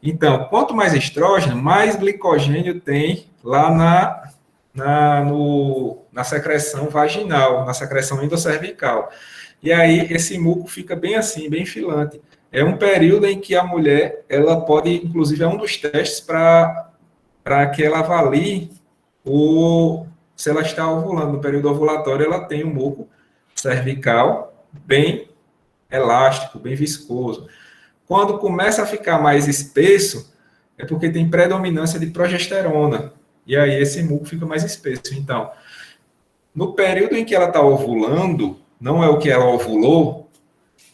Então, quanto mais estrógeno, mais glicogênio tem lá na secreção vaginal, na secreção endocervical. E aí, esse muco fica bem assim, bem filante. É um período em que a mulher, ela pode, inclusive, é um dos testes para que ela avalie se ela está ovulando. No período ovulatório, ela tem um muco cervical bem elástico, bem viscoso. Quando começa a ficar mais espesso, é porque tem predominância de progesterona. E aí esse muco fica mais espesso. Então, no período em que ela está ovulando, não é o que ela ovulou,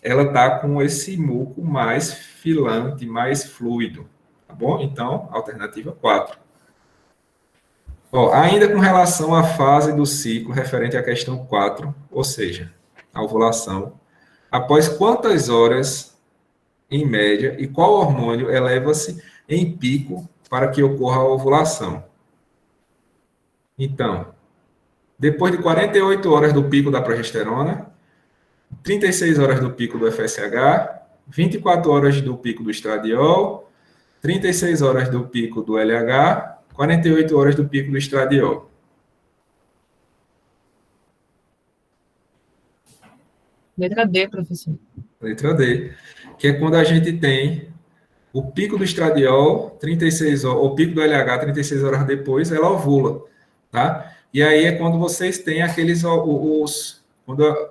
ela está com esse muco mais filante, mais fluido. Tá bom? Então, alternativa 4. Ó, ainda com relação à fase do ciclo referente à questão 4, ou seja, a ovulação, após quantas horas, em média, e qual hormônio eleva-se em pico para que ocorra a ovulação? Então, depois de 48 horas do pico da progesterona, 36 horas do pico do FSH, 24 horas do pico do estradiol, 36 horas do pico do LH, 48 horas do pico do estradiol. Letra D, professor. Letra D, que é quando a gente tem o pico do estradiol, 36 horas, o pico do LH, 36 horas depois, ela ovula, tá? E aí é quando vocês têm aqueles, quando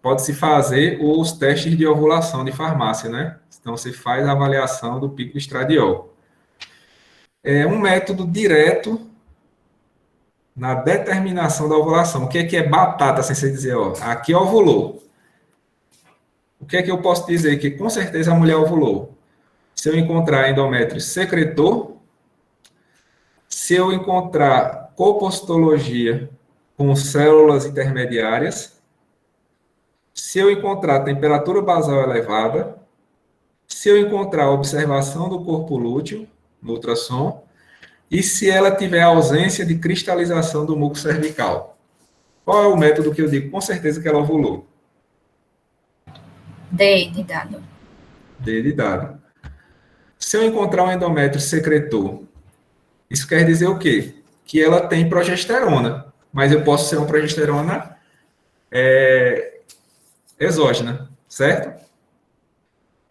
pode-se fazer os testes de ovulação de farmácia, né? Então, você faz a avaliação do pico do estradiol. É um método direto na determinação da ovulação. O que é batata, sem você dizer, ó, aqui ovulou. O que é que eu posso dizer? Que com certeza a mulher ovulou. Se eu encontrar endométrio secretor, se eu encontrar copostologia com células intermediárias, se eu encontrar temperatura basal elevada, se eu encontrar observação do corpo lúteo no ultrassom, e se ela tiver ausência de cristalização do muco cervical. Qual é o método que eu digo? Com certeza que ela ovulou. D de dado. D de dado. Se eu encontrar um endométrio secretor, isso quer dizer o quê? Que ela tem progesterona, mas eu posso ser uma progesterona exógena, certo?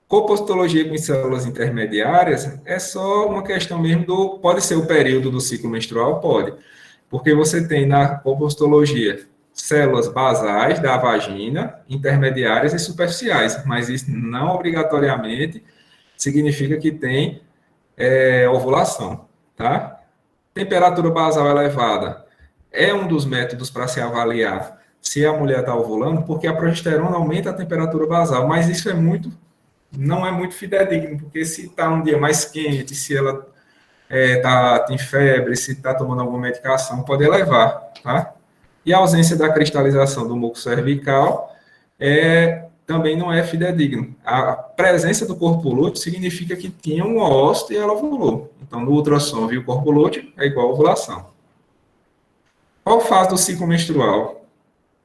Copostologia com células intermediárias é só uma questão mesmo pode ser o período do ciclo menstrual? Pode, porque você tem na copostologia células basais da vagina, intermediárias e superficiais, mas isso não obrigatoriamente significa que tem ovulação, tá? Temperatura basal elevada é um dos métodos para se avaliar se a mulher está ovulando, porque a progesterona aumenta a temperatura basal, mas isso não é muito fidedigno, porque se está um dia mais quente, se ela tem febre, se está tomando alguma medicação, pode elevar, tá? E a ausência da cristalização do muco cervical também não é fidedigno. A presença do corpo lúteo significa que tinha um óvulo e ela ovulou. Então, no ultrassom, viu o corpo lúteo, é igual a ovulação. Qual fase do ciclo menstrual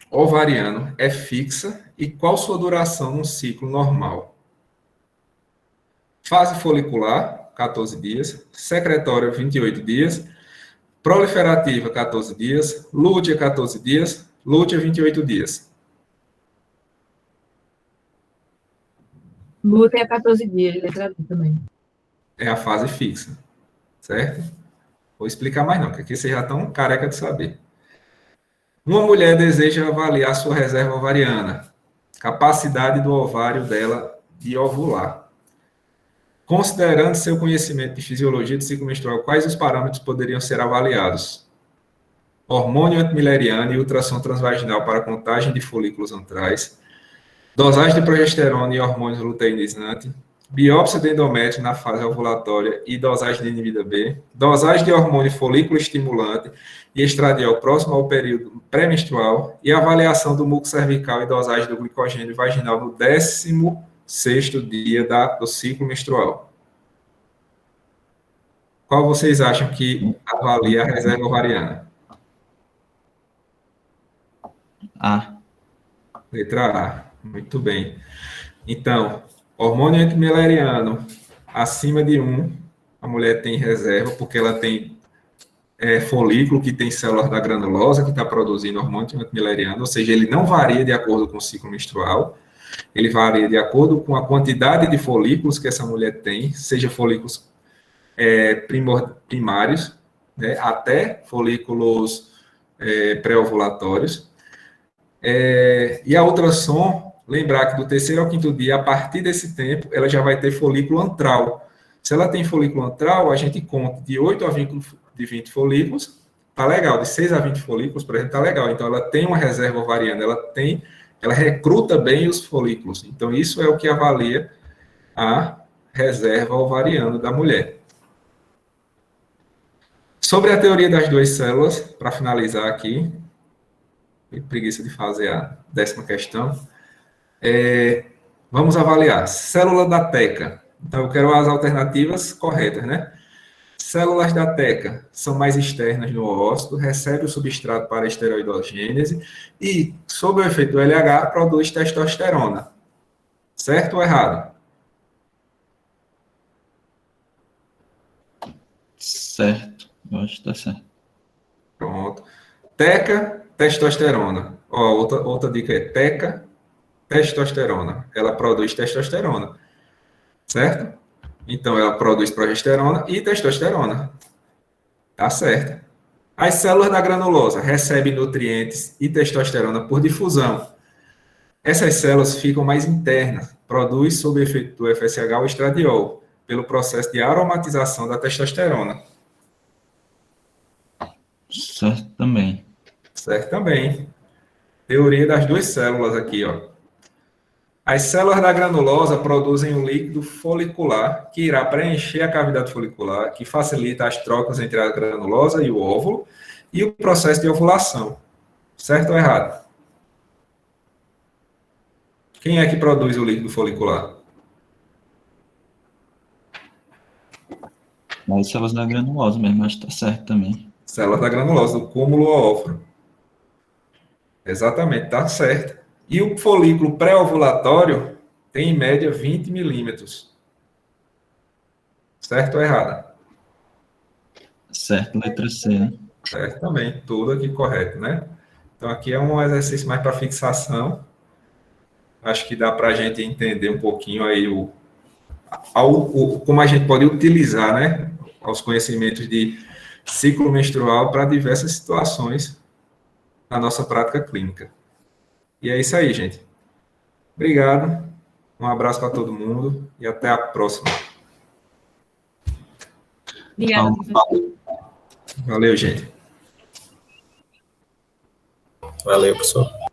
ovariano é fixa e qual sua duração no ciclo normal? Fase folicular, 14 dias. Secretória, 28 dias. Proliferativa, 14 dias. Lútea, 14 dias. Lútea, 28 dias. Lútea é 14 dias, letra D também. É a fase fixa, certo? Vou explicar mais não, porque aqui vocês já estão careca de saber. Uma mulher deseja avaliar sua reserva ovariana, capacidade do ovário dela de ovular. Considerando seu conhecimento de fisiologia do ciclo menstrual, quais os parâmetros poderiam ser avaliados? Hormônio antimileriano e ultrassom transvaginal para contagem de folículos antrais, dosagem de progesterona e hormônios luteinizantes, biópsia de endométrio na fase ovulatória e dosagem de inibida B, dosagem de hormônio folículo estimulante e estradiol próximo ao período pré-menstrual e avaliação do muco cervical e dosagem do glicogênio vaginal no 16º dia do ciclo menstrual. Qual vocês acham que avalia a reserva ovariana? A. Letra A. Muito bem. Então, hormônio antimileriano acima de 1, a mulher tem reserva, porque ela tem folículo que tem células da granulosa que está produzindo hormônio antimileriano, ou seja, ele não varia de acordo com o ciclo menstrual, ele varia de acordo com a quantidade de folículos que essa mulher tem, seja folículos primários, né, até folículos pré-ovulatórios. E a ultrassom, lembrar que do 3º ao 5º dia, a partir desse tempo, ela já vai ter folículo antral. Se ela tem folículo antral, a gente conta de 8 a 20 folículos, tá legal, de 6 a 20 folículos, por exemplo, tá legal. Então, ela tem uma reserva ovariana, ela recruta bem os folículos. Então, isso é o que avalia a reserva ovariana da mulher. Sobre a teoria das duas células, para finalizar aqui, preguiça de fazer a 10ª questão, vamos avaliar. Célula da teca. Então, eu quero as alternativas corretas, né? Células da teca são mais externas no ósseo, recebem o substrato para a esteroidogênese e, sob o efeito do LH, produz testosterona. Certo ou errado? Certo. Eu acho que está certo. Pronto. Teca, testosterona. Ó, outra dica é teca, testosterona. Ela produz testosterona, certo? Então, ela produz progesterona e testosterona. Tá certo. As células da granulosa recebem nutrientes e testosterona por difusão. Essas células ficam mais internas, produz sob efeito do FSH o estradiol, pelo processo de aromatização da testosterona. Certo também. Certo também. Teoria das duas células aqui, ó. As células da granulosa produzem um líquido folicular que irá preencher a cavidade folicular, que facilita as trocas entre a granulosa e o óvulo e o processo de ovulação. Certo ou errado? Quem é que produz o líquido folicular? Mas células da granulosa mesmo, acho que tá certo também. Células da granulosa, do cúmulo ao óvulo. Exatamente, tá certo. E o folículo pré-ovulatório tem, em média, 20 milímetros. Certo ou errado? Certo, letra C, né? Certo também, tudo aqui correto, né? Então, aqui é um exercício mais para fixação. Acho que dá para a gente entender um pouquinho aí como a gente pode utilizar, né, os conhecimentos de ciclo menstrual para diversas situações na nossa prática clínica. E é isso aí, gente. Obrigado. Um abraço para todo mundo e até a próxima. Obrigada, professor. Valeu, gente. Valeu, professor.